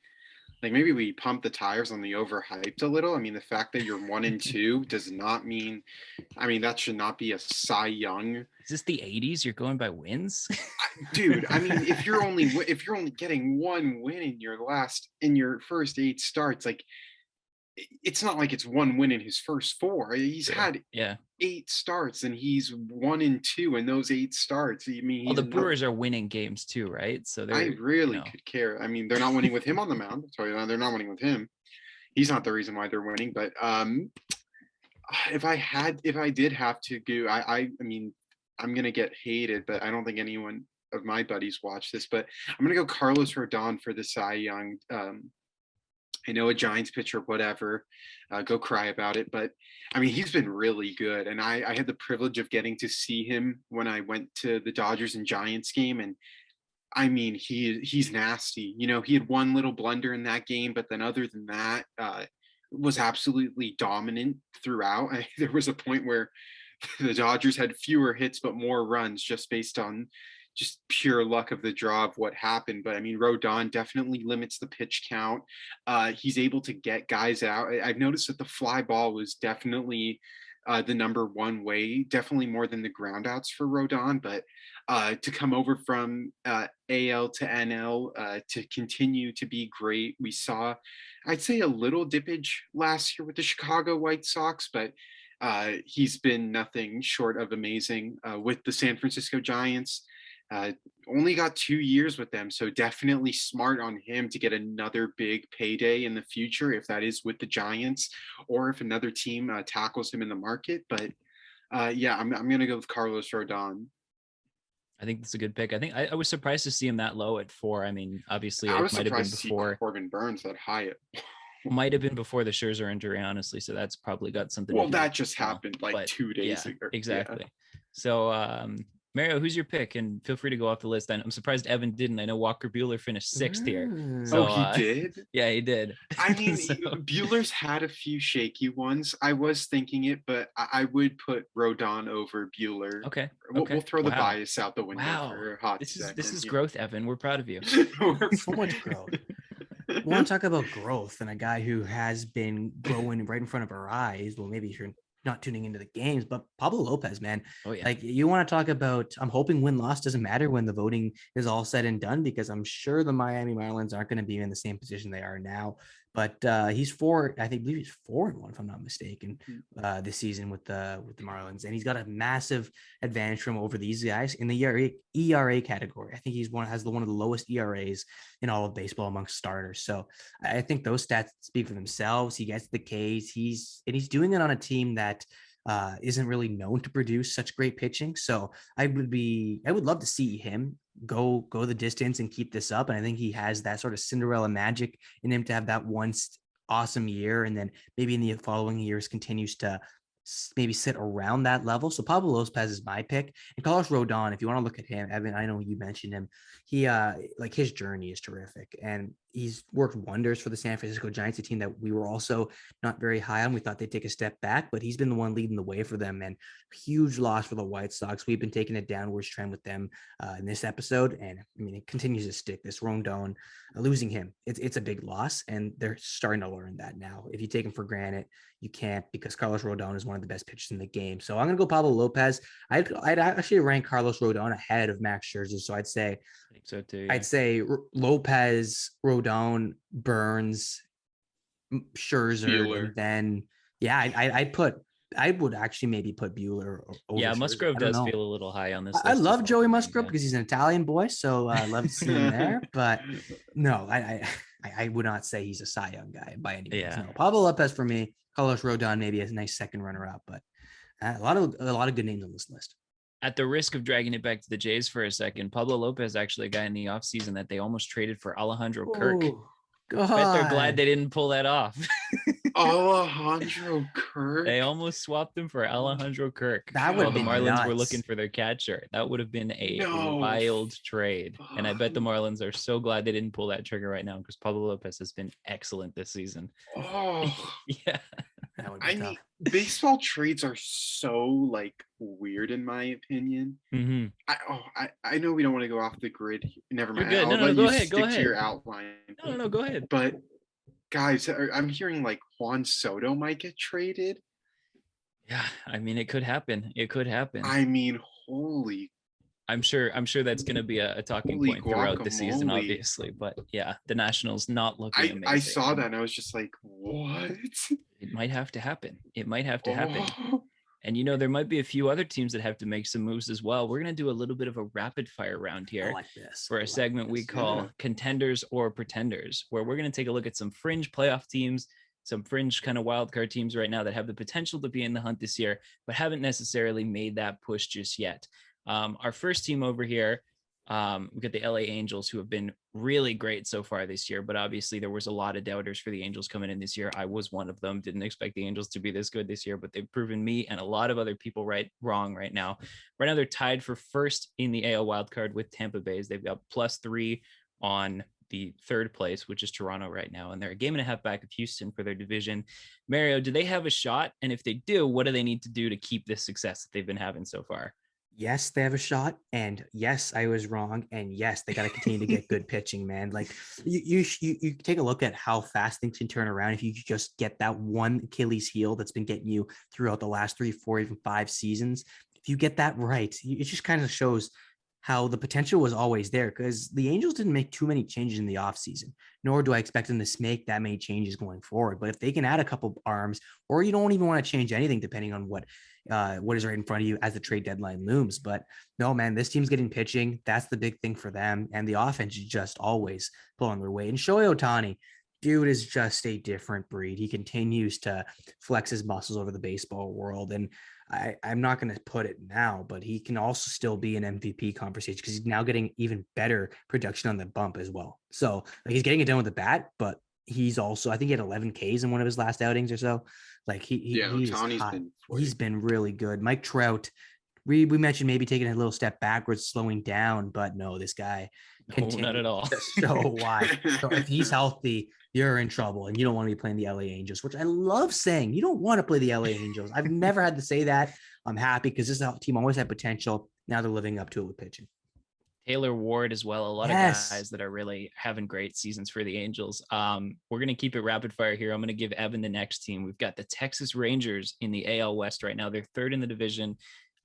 maybe we pumped the tires on the overhyped a little. I mean, the fact that you're 1-2 does not mean, that should not be a Cy Young.
Is this the 80s? You're going by wins?
Dude, I mean, if you're only getting 1 win in your first 8 starts, it's not like it's one win in his first 4. He's had 8 starts and he's 1-2 in those 8 starts. I mean,
well, the Brewers are winning games too, right? So
I really could care. I mean, they're not winning with him on the mound. Sorry, they're not winning with him. He's not the reason why they're winning. But if I did have to go, I mean, I'm gonna get hated, but I don't think anyone of my buddies watch this. But I'm gonna go Carlos Rodon for the Cy Young. I know a Giants pitcher, whatever, go cry about it. But I mean, he's been really good. And I had the privilege of getting to see him when I went to the Dodgers and Giants game. And I mean, he's nasty. You know, he had one little blunder in that game, but then other than that, was absolutely dominant throughout. There was a point where the Dodgers had fewer hits but more runs just based on just pure luck of the draw of what happened. But I mean, Rodon definitely limits the pitch count. He's able to get guys out. I've noticed that the fly ball was definitely the number one way, definitely more than the ground outs for Rodon. But to come over from AL to NL to continue to be great, we saw, I'd say, a little dippage last year with the Chicago White Sox, but he's been nothing short of amazing with the San Francisco Giants. Only got 2 years with them, so definitely smart on him to get another big payday in the future, if that is with the Giants or if another team tackles him in the market. But yeah, I'm going to go with Carlos Rodon.
I think that's a good pick. I think I was surprised to see him that low at 4. I mean, obviously,
I
it
was
might have been
surprised to see
before
Corbin Burns that high.
Might have been before the Scherzer injury, honestly. So that's probably got something.
Well,
to do
that
with
just happened like 2 days ago.
Exactly.
Yeah.
So, Mario, who's your pick? And feel free to go off the list. I'm surprised Evan didn't. I know Walker Buehler finished 6th here. So,
he did?
Yeah, he did.
I mean, Buehler's had a few shaky ones. I was thinking it, but I would put Rodon over Buehler.
Okay.
We'll throw the bias out the window for a hot second.
This is growth, Evan. We're proud of you.
So much growth. We want to talk about growth and a guy who has been growing right in front of our eyes. Well, maybe you're not tuning into the games, but Pablo Lopez, man.
Oh, yeah.
Like, you want to talk about, I'm hoping win-loss doesn't matter when the voting is all said and done, because I'm sure the Miami Marlins aren't going to be in the same position they are now. But he's I believe he's 4-1, if I'm not mistaken, this season with the Marlins, and he's got a massive advantage from over these guys in the ERA category. I think he's one of the lowest ERAs in all of baseball amongst starters. So I think those stats speak for themselves. He gets the Ks. He's doing it on a team that isn't really known to produce such great pitching. So I would love to see him go the distance and keep this up. And I think he has that sort of Cinderella magic in him to have that one awesome year, and then maybe in the following years continues to maybe sit around that level. So Pablo Lopez is my pick. And Carlos Rodon, if you want to look at him, Evan, I know you mentioned him. He like, his journey is terrific, and he's worked wonders for the San Francisco Giants, a team that we were also not very high on. We thought they'd take a step back, but he's been the one leading the way for them, and huge loss for the White Sox. We've been taking a downwards trend with them in this episode, and I mean, it continues to stick. This Rodon, losing him, it's a big loss, and they're starting to learn that now. If you take him for granted, you can't, because Carlos Rodon is one of the best pitchers in the game. So I'm going to go Pablo Lopez. I'd actually rank Carlos Rodon ahead of Max Scherzer. So I'd say,
I think so too. Yeah.
I'd say Lopez, Rodon, Burns, Scherzer,
Buehler.
and then I would actually maybe put Buehler over.
Yeah,
Scherzer.
Musgrove does feel a little high on this list.
I love Joey Musgrove
yeah.
because he's an Italian boy, so I love to see him there. But no, I would not say he's a Cy Young guy by any means. No, Pablo Lopez for me. Carlos Rodon maybe as a nice second runner-up, but a lot of good names on this list.
At the risk of dragging it back to the Jays for a second, Pablo Lopez actually a guy in the offseason that they almost traded for Alejandro Kirk.
God.
I bet they're glad they didn't pull that off.
Alejandro Kirk.
They almost swapped him for Alejandro Kirk.
That would
while the Marlins
nuts.
Were looking for their catcher. That would have been a wild trade. And I bet the Marlins are so glad they didn't pull that trigger right now, because Pablo Lopez has been excellent this season.
Oh,
yeah.
That would be tough.
mean, baseball trades are so like weird in my opinion.
Mm-hmm.
I know we don't want to go off the grid. Never mind.
You're good.
I'll let you
Go
stick
ahead.
to your outline.
No, go ahead.
But guys, I'm hearing like Juan Soto might get traded.
Yeah, I mean, it could happen.
I mean, holy
I'm sure that's going to be a talking
Holy
point throughout the season,
guacamole.
obviously. But yeah, the Nationals not looking amazing.
I saw that and I was just like, what?
It might have to happen. It might have to happen.
Oh.
And, you know, there might be a few other teams that have to make some moves as well. We're going to do a little bit of a rapid fire round here
I like this.
for a segment we call Contenders or Pretenders, where we're going to take a look at some fringe playoff teams, some fringe kind of wildcard teams right now that have the potential to be in the hunt this year, but haven't necessarily made that push just yet. Our first team over here, we've got the LA Angels, who have been really great so far this year, but obviously there was a lot of doubters for the Angels coming in this year. I was one of them. Didn't expect the Angels to be this good this year, but they've proven me and a lot of other people wrong right now. Right now they're tied for first in the AL wildcard with Tampa Bay. They've got +3 on the third place, which is Toronto right now, and they're a game and a half back of Houston for their division. Mario, do they have a shot? And if they do, what do they need to do to keep this success that they've been having so far?
Yes, they have a shot, and yes, I was wrong, and yes, they got to continue to get good pitching, man. Like you take a look at how fast things can turn around if you just get that one Achilles heel that's been getting you throughout the last 3, 4, even 5 seasons. If you get that right, it just kind of shows how the potential was always there, because the Angels didn't make too many changes in the offseason, nor do I expect them to make that many changes going forward. But if they can add a couple arms, or you don't even want to change anything depending on what is right in front of you as the trade deadline looms. But no, man, this team's getting pitching. That's the big thing for them. And the offense is just always pulling their weight. And Shohei Ohtani, dude, is just a different breed. He continues to flex his muscles over the baseball world. And I'm not going to put it now, but he can also still be an MVP conversation because he's now getting even better production on the bump as well. So he's getting it done with the bat, but he's also, I think he had 11 Ks in one of his last outings or so. Like he's been really good. Mike Trout, we mentioned maybe taking a little step backwards, slowing down, but no, this guy
not at all.
So wide. So if he's healthy, you're in trouble, and you don't want to be playing the LA Angels, which I love saying. You don't want to play the LA Angels. I've never had to say that. I'm happy because this team always had potential. Now they're living up to it with pitching.
Taylor Ward as well. A lot of guys that are really having great seasons for the Angels. We're going to keep it rapid fire here. I'm going to give Evan the next team. We've got the Texas Rangers in the AL West right now. They're third in the division,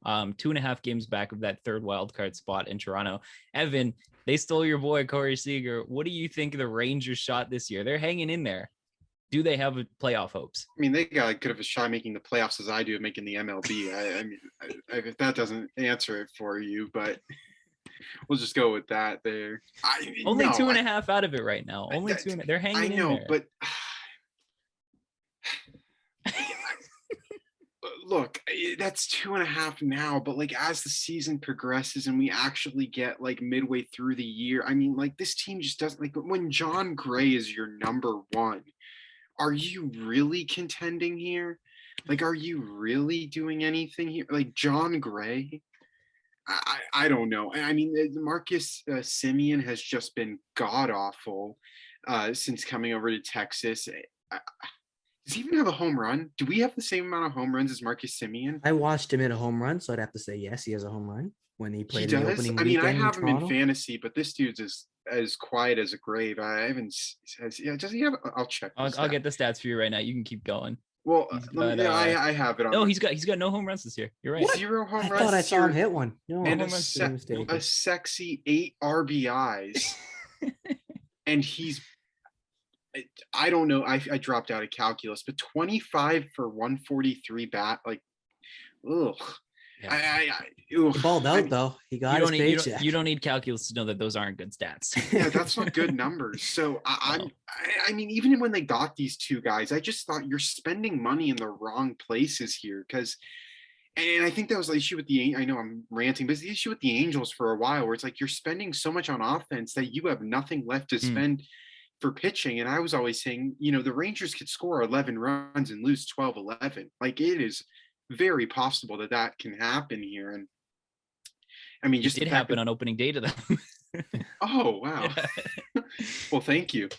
2.5 games back of that third wild card spot in Toronto. Evan, they stole your boy Corey Seager. What do you think of the Rangers' shot this year? They're hanging in there. Do they have playoff hopes?
I mean, they got good of a shot making the playoffs as I do making the MLB. I mean, if that doesn't answer it for you, but we'll just go with that there.
Only 2.5 out of it right now. Only 2.5. They're hanging in there. I know,
but look, that's 2.5 now, but like as the season progresses and we actually get like midway through the year, I mean, like this team just doesn't, like when John Gray is your number one, are you really contending here? Like, are you really doing anything here? Like John Gray? I don't know. I mean, Marcus Semien has just been god awful since coming over to Texas. Does he even have a home run? Do we have the same amount of home runs as Marcus Semien?
I watched him hit a home run, so I'd have to say yes, he has a home run when he played in the opening weekend.
I mean, I have him in
Toronto.
fantasy, but this dude's as quiet as a grave. I haven't. Does he have? I'll check.
I'll get the stats for you right now. You can keep going.
Well, I have it on.
No, he's got no home runs this year. You're right.
What? 0 home runs.
I thought I saw him hit one. No,
and a sexy 8 RBIs, and he's. I don't know. I dropped out of calculus, but 25 for 143 bat. Like, ugh.
Yeah.
He balled out though. He got his paycheck.
You don't need calculus to know that those aren't good stats.
Yeah, that's not good numbers. So I mean, even when they got these two guys, I just thought you're spending money in the wrong places here because. And I think that was the issue with I know I'm ranting, but it's the issue with the Angels for a while where it's like you're spending so much on offense that you have nothing left to spend for pitching. And I was always saying, the Rangers could score 11 runs and lose 12-11. Like it is very possible that can happen here. And I mean, just
it did happen on opening day to them.
Oh, wow. Yeah. Well, thank you.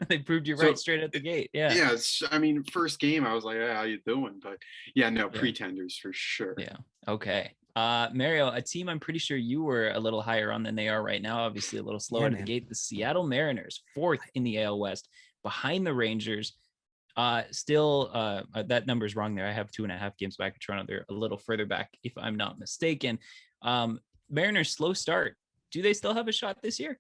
They proved you right straight at the gate. Yeah.
Yeah. I mean, first game, I was like, how you doing? But yeah, no, pretenders for sure.
Yeah. Okay. Mario, a team I'm pretty sure you were a little higher on than they are right now. Obviously, a little slower at the gate. The Seattle Mariners, 4th in the AL West, behind the Rangers. Still, that number's wrong there. I have 2.5 games back in Toronto. They're a little further back, if I'm not mistaken. Mariners slow start. Do they still have a shot this year?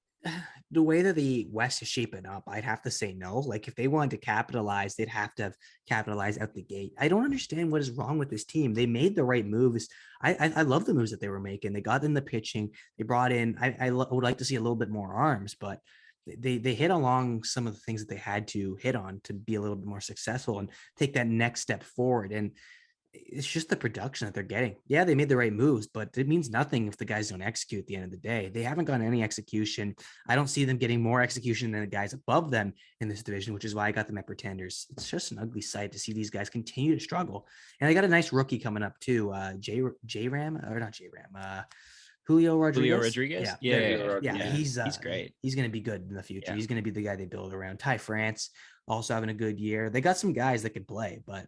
The way that the West is shaping up, I'd have to say no. Like if they wanted to capitalize, they'd have to have capitalized out the gate. I don't understand what is wrong with this team. They made the right moves. I love the moves that they were making. They got in the pitching. They brought in. I would like to see a little bit more arms, but they hit along some of the things that they had to hit on to be a little bit more successful and take that next step forward. And it's just the production that they're getting. Yeah, they made the right moves, but it means nothing if the guys don't execute at the end of the day. They haven't gotten any execution. I don't see them getting more execution than the guys above them in this division, which is why I got them at pretenders. It's just an ugly sight to see these guys continue to struggle. And I got a nice rookie coming up too. Julio Rodriguez. Yeah. He's
great.
He's going to be good in the future.
Yeah.
He's going to be the guy they build around. Ty France also having a good year. They got some guys that can play, but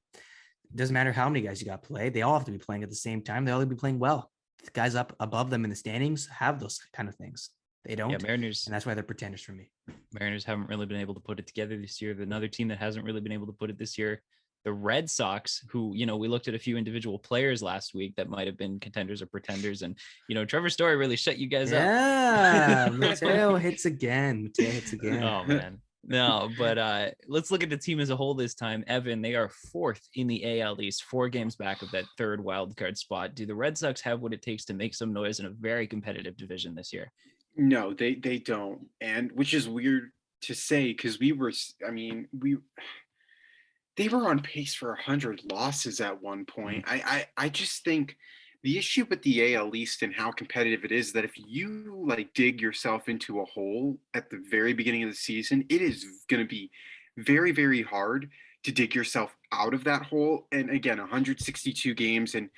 it doesn't matter how many guys you got play. They all have to be playing at the same time. They all have to be playing well. The guys up above them in the standings have those kind of things. They don't.
Yeah, Mariners.
And that's why they're pretenders for me.
Mariners haven't really been able to put it together this year. Another team that hasn't really been able to put it this year, the Red Sox, who, we looked at a few individual players last week that might have been contenders or pretenders. And, Trevor Story really shut you guys up.
Yeah, Mateo hits again.
Oh, man. No, but let's look at the team as a whole this time. Evan, they are fourth in the AL East, 4 games back of that third wild card spot. Do the Red Sox have what it takes to make some noise in a very competitive division this year?
No, they don't. And which is weird to say because they were on pace for 100 losses at one point. I just think the issue with the AL East and how competitive it is that if you dig yourself into a hole at the very beginning of the season, it is going to be very, very hard to dig yourself out of that hole. And again, 162 games and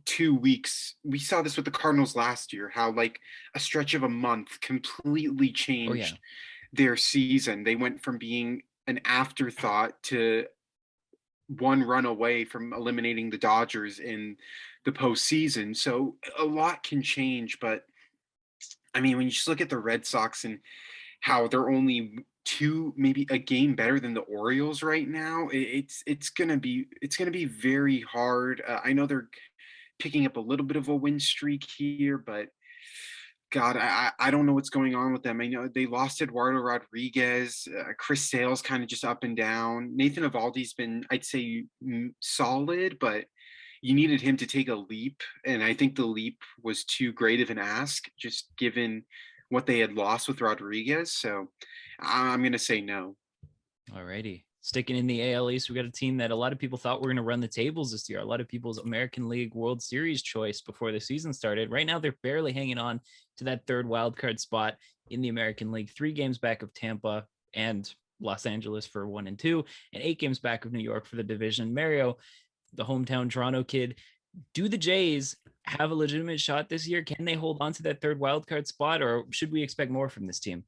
2 weeks. We saw this with the Cardinals last year, how a stretch of a month completely changed their season. They went from being an afterthought to one run away from eliminating the Dodgers in the postseason. So a lot can change, but when you just look at the Red Sox and how they're only maybe a game better than the Orioles right now, it's gonna be very hard. I know they're picking up a little bit of a win streak here, but God, I don't know what's going on with them. I know they lost Eduardo Rodriguez. Chris Sale's kind of just up and down. Nathan Eovaldi's been, I'd say, solid, but you needed him to take a leap. And I think the leap was too great of an ask, just given what they had lost with Rodriguez. So I'm going to say no.
All righty. Sticking in the AL East, we got a team that a lot of people thought were going to run the tables this year. A lot of people's American League World Series choice before the season started. Right now, they're barely hanging on to that third wild card spot in the American League. 3 games back of Tampa and Los Angeles for 1 and 2, and 8 games back of New York for the division. Mario, the hometown Toronto kid, do the Jays have a legitimate shot this year? Can they hold on to that third wild card spot, or should we expect more from this team?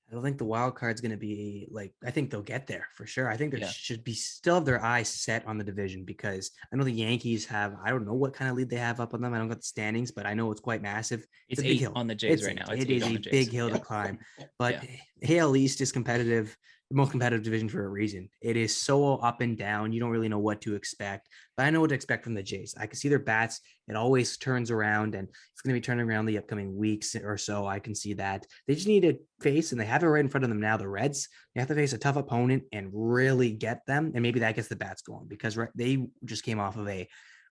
I don't think the wild card's going to be I think they'll get there for sure. I think they should be still have their eyes set on the division because I know the Yankees I don't know what kind of lead they have up on them. I don't got the standings, but I know it's quite massive.
It's a big hill on the Jays right now.
It is a big hill to climb, but AL East is competitive. The most competitive division for a reason. It is so up and down. You don't really know what to expect, but I know what to expect from the Jays. I can see their bats. It always turns around, and it's going to be turning around the upcoming weeks or so. I can see that. They just need to face, and they have it right in front of them now, the Reds. They have to face a tough opponent and really get them, and maybe that gets the bats going because they just came off of a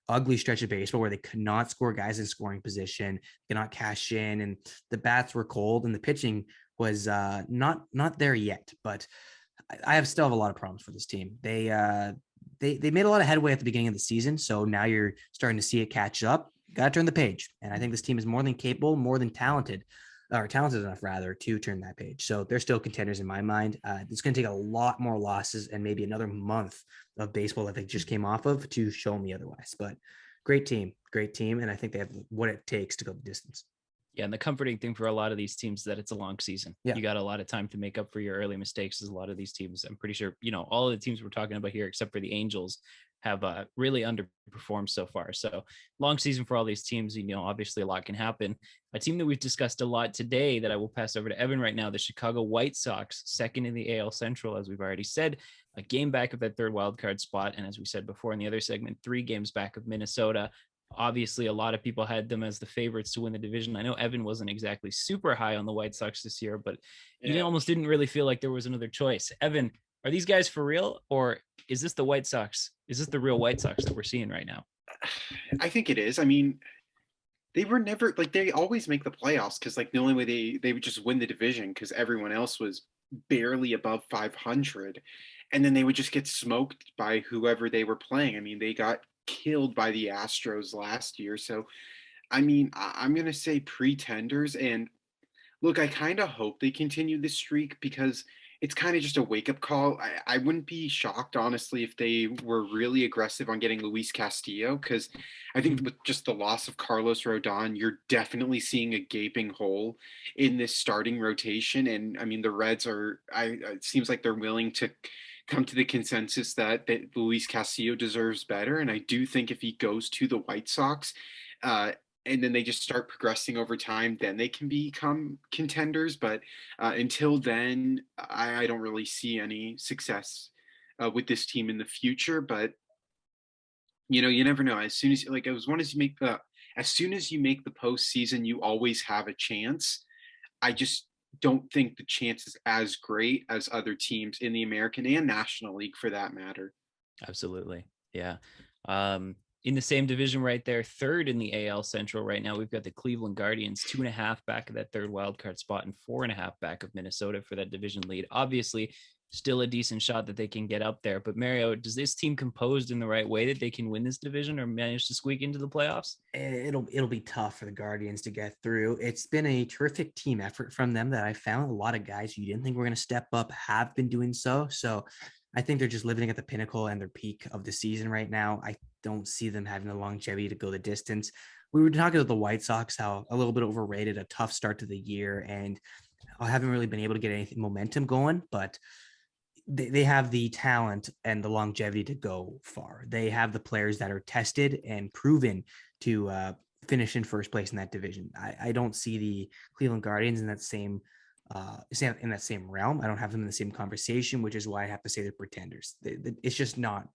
ugly stretch of baseball where they could not score guys in scoring position, cannot cash in, and the bats were cold, and the pitching was not there yet, but I still have a lot of problems for this team. They made a lot of headway at the beginning of the season, so now you're starting to see it catch up. Got to turn the page, and I think this team is more than capable, more than talented enough rather to turn that page. So they're still contenders in my mind. It's going to take a lot more losses and maybe another month of baseball that they just came off of to show me otherwise. But great team, and I think they have what it takes to go the distance.
Yeah, and the comforting thing for a lot of these teams is that it's a long season. You got a lot of time to make up for your early mistakes. As a lot of these teams, I'm pretty sure, all of the teams we're talking about here, except for the Angels, have really underperformed so far. So long season for all these teams. Obviously a lot can happen. A team that we've discussed a lot today that I will pass over to Evan right now, the Chicago White Sox, second in the AL Central, as we've already said, a game back of that third wild card spot. And as we said before in the other segment, 3 games back of Minnesota. Obviously, a lot of people had them as the favorites to win the division. I know Evan wasn't exactly super high on the White Sox this year, but you almost didn't really feel like there was another choice. Evan, are these guys for real, or is this the White Sox? Is this the real White Sox that we're seeing right now?
I think it is. I mean, they were never like they always make the playoffs because like the only way they would just win the division because everyone else was barely above 500, and then they would just get smoked by whoever they were playing. I mean, they got killed by the Astros last year, so I mean, I'm gonna say pretenders. And look, I kind of hope they continue this streak because it's kind of just a wake up call. I wouldn't be shocked, honestly, if they were really aggressive on getting Luis Castillo, because I think with just the loss of Carlos Rodon, you're definitely seeing a gaping hole in this starting rotation. And I mean, the Reds it seems like they're willing to come to the consensus that Luis Castillo deserves better. And I do think if he goes to the White Sox, uh, and then they just start progressing over time, then they can become contenders. But until then, I don't really see any success with this team in the future. But you never know. As soon as as soon as you make the postseason, you always have a chance. I just don't think the chance is as great as other teams in the American and National League, for that matter.
Absolutely, yeah. In the same division right there, third in the AL Central right now, we've got the Cleveland Guardians, 2.5 back of that third wildcard spot and 4.5 back of Minnesota for that division lead. Obviously, still a decent shot that they can get up there. But Mario, does this team composed in the right way that they can win this division or manage to squeak into the playoffs?
It'll be tough for the Guardians to get through. It's been a terrific team effort from them that I found. A lot of guys you didn't think were going to step up have been doing so. So I think they're just living at the pinnacle and their peak of the season right now. I don't see them having the longevity to go the distance. We were talking about the White Sox, how a little bit overrated, a tough start to the year, and I haven't really been able to get any momentum going, but they have the talent and the longevity to go far. They have the players that are tested and proven to finish in first place in that division. I don't see the Cleveland Guardians in that same realm. I don't have them in the same conversation, which is why I have to say they're pretenders. It's just not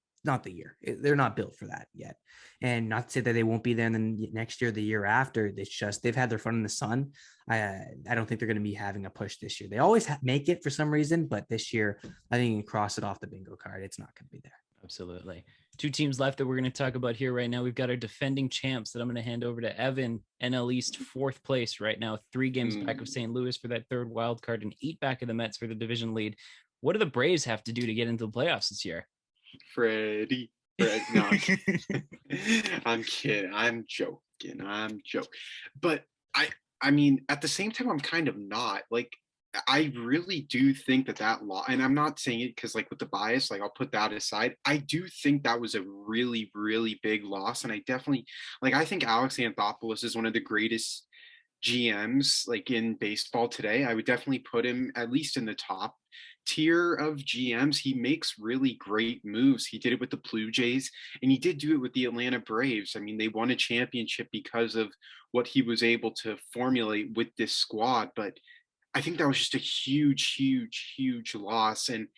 the year. They're not built for that yet. And not to say that they won't be there in the next year, the year after. It's just they've had their fun in the sun. I don't think they're going to be having a push this year. They always make it for some reason, but this year I think you can cross it off the bingo card. It's not going to be there.
Absolutely. Two teams left that we're going to talk about here right now. We've got our defending champs that I'm going to hand over to Evan. NL East, fourth place right now, 3 games back of St. Louis for that third wild card and 8 back of the Mets for the division lead. What do the Braves have to do to get into the playoffs this year?
Fred, no, I'm kidding. I'm joking. But I mean, at the same time, I'm kind of not. Like, I really do think that law, and I'm not saying it because, like, with the bias, like, I'll put that aside. I do think that was a really, really big loss, and I definitely, like, I think Alex Anthopoulos is one of the greatest GMs, like, in baseball today. I would definitely put him at least in the top tier of GMs. He makes really great moves. He did it with the Blue Jays, and he did do it with the Atlanta Braves. I mean, they won a championship because of what he was able to formulate with this squad. But I think that was just a huge, huge, huge loss. And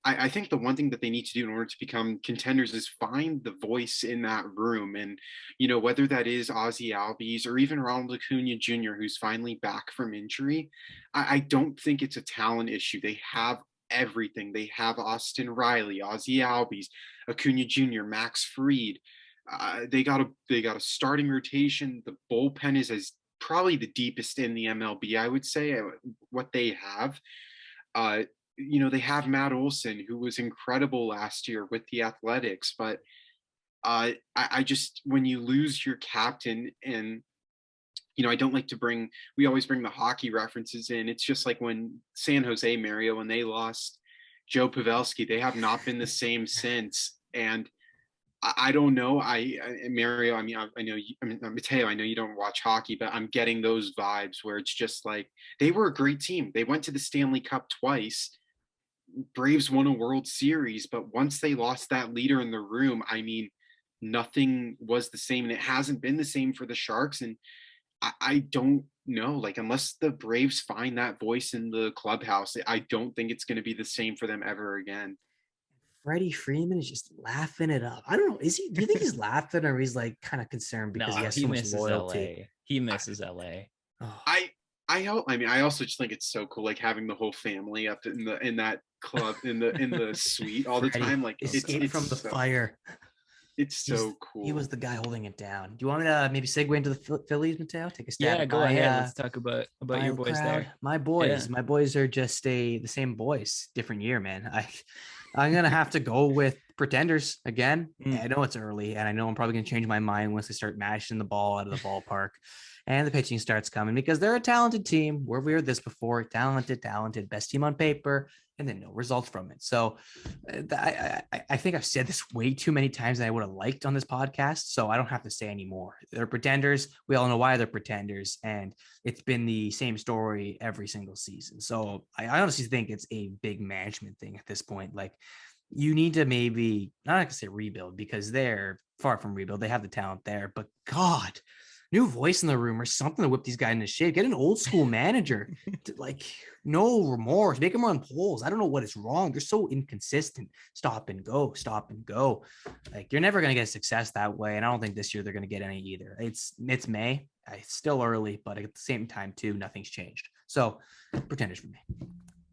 I think the one thing that they need to do in order to become contenders is find the voice in that room. And, whether that is Ozzie Albies or even Ronald Acuna Jr., who's finally back from injury, I don't think it's a talent issue. They have everything. They have Austin Riley, Ozzie Albies, Acuna Jr., Max Fried. They got a starting rotation. The bullpen is as probably the deepest in the MLB, I would say, what they have. They have Matt Olson, who was incredible last year with the Athletics, but I just, when you lose your captain, and I don't like to we always bring the hockey references in. It's just like when San Jose, Mario, when they lost Joe Pavelski, they have not been the same since. And I don't know. Mario, I mean, I know Mateo, I know you don't watch hockey, but I'm getting those vibes where it's just like, they were a great team. They went to the Stanley Cup twice. Braves won a World Series, but once they lost that leader in the room, I mean, nothing was the same, and it hasn't been the same for the Sharks. And I don't know, like, unless the Braves find that voice in the clubhouse, I don't think it's going to be the same for them ever again.
Freddie Freeman is just laughing it up. I don't know. Is he? Do you think he's laughing, or he's like kind of concerned because he has so much loyalty?
LA. He misses LA.
Oh.
I mean, I also just think it's so cool, like having the whole family up in that club in the suite all the time. Like
escape from the fire.
It's so cool.
He was the guy holding it down. Do you want me to maybe segue into the Phillies, Mateo? Take a stab.
Yeah, go ahead. Let's talk about your boys there.
My boys.
Yeah.
My boys are just the same boys, different year, man. I'm gonna have to go with Pretenders again. I know it's early, and I know I'm probably gonna change my mind once they start mashing the ball out of the ballpark and the pitching starts coming, because they're a talented team. Where we heard this before, talented, best team on paper, and then no results from it. So I think I've said this way too many times than I would have liked on this podcast, so I don't have to say anymore. They're pretenders. We all know why they're pretenders, and it's been the same story every single season. So I honestly think it's a big management thing at this point. Like, you need to maybe, not going to say rebuild, because they're far from rebuild. They have the talent there, but God, new voice in the room or something to whip these guys into shape. Get an old school manager, like no remorse, make them run polls. I don't know what is wrong. They're so inconsistent. Stop and go. Like, you're never going to get success that way. And I don't think this year they're going to get any either. It's May. It's still early, but at the same time too, nothing's changed. So Pretenders for me.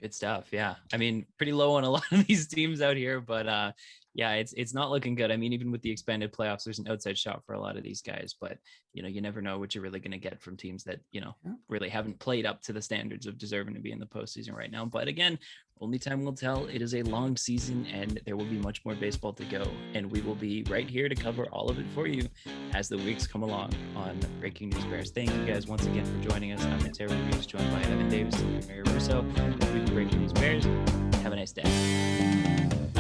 Good stuff. Yeah. I mean, pretty low on a lot of these teams out here, but yeah, it's not looking good. I mean, even with the expanded playoffs, there's an outside shot for a lot of these guys, but you never know what you're really going to get from teams that, really haven't played up to the standards of deserving to be in the postseason right now. But again, only time will tell. It is a long season and there will be much more baseball to go. And we will be right here to cover all of it for you as the weeks come along on Breaking News Bears. Thank you guys once again for joining us. I'm Mateo Ruiz, joined by Evan Davis and Mary Russo. We've been Breaking News Bears. Have a nice day.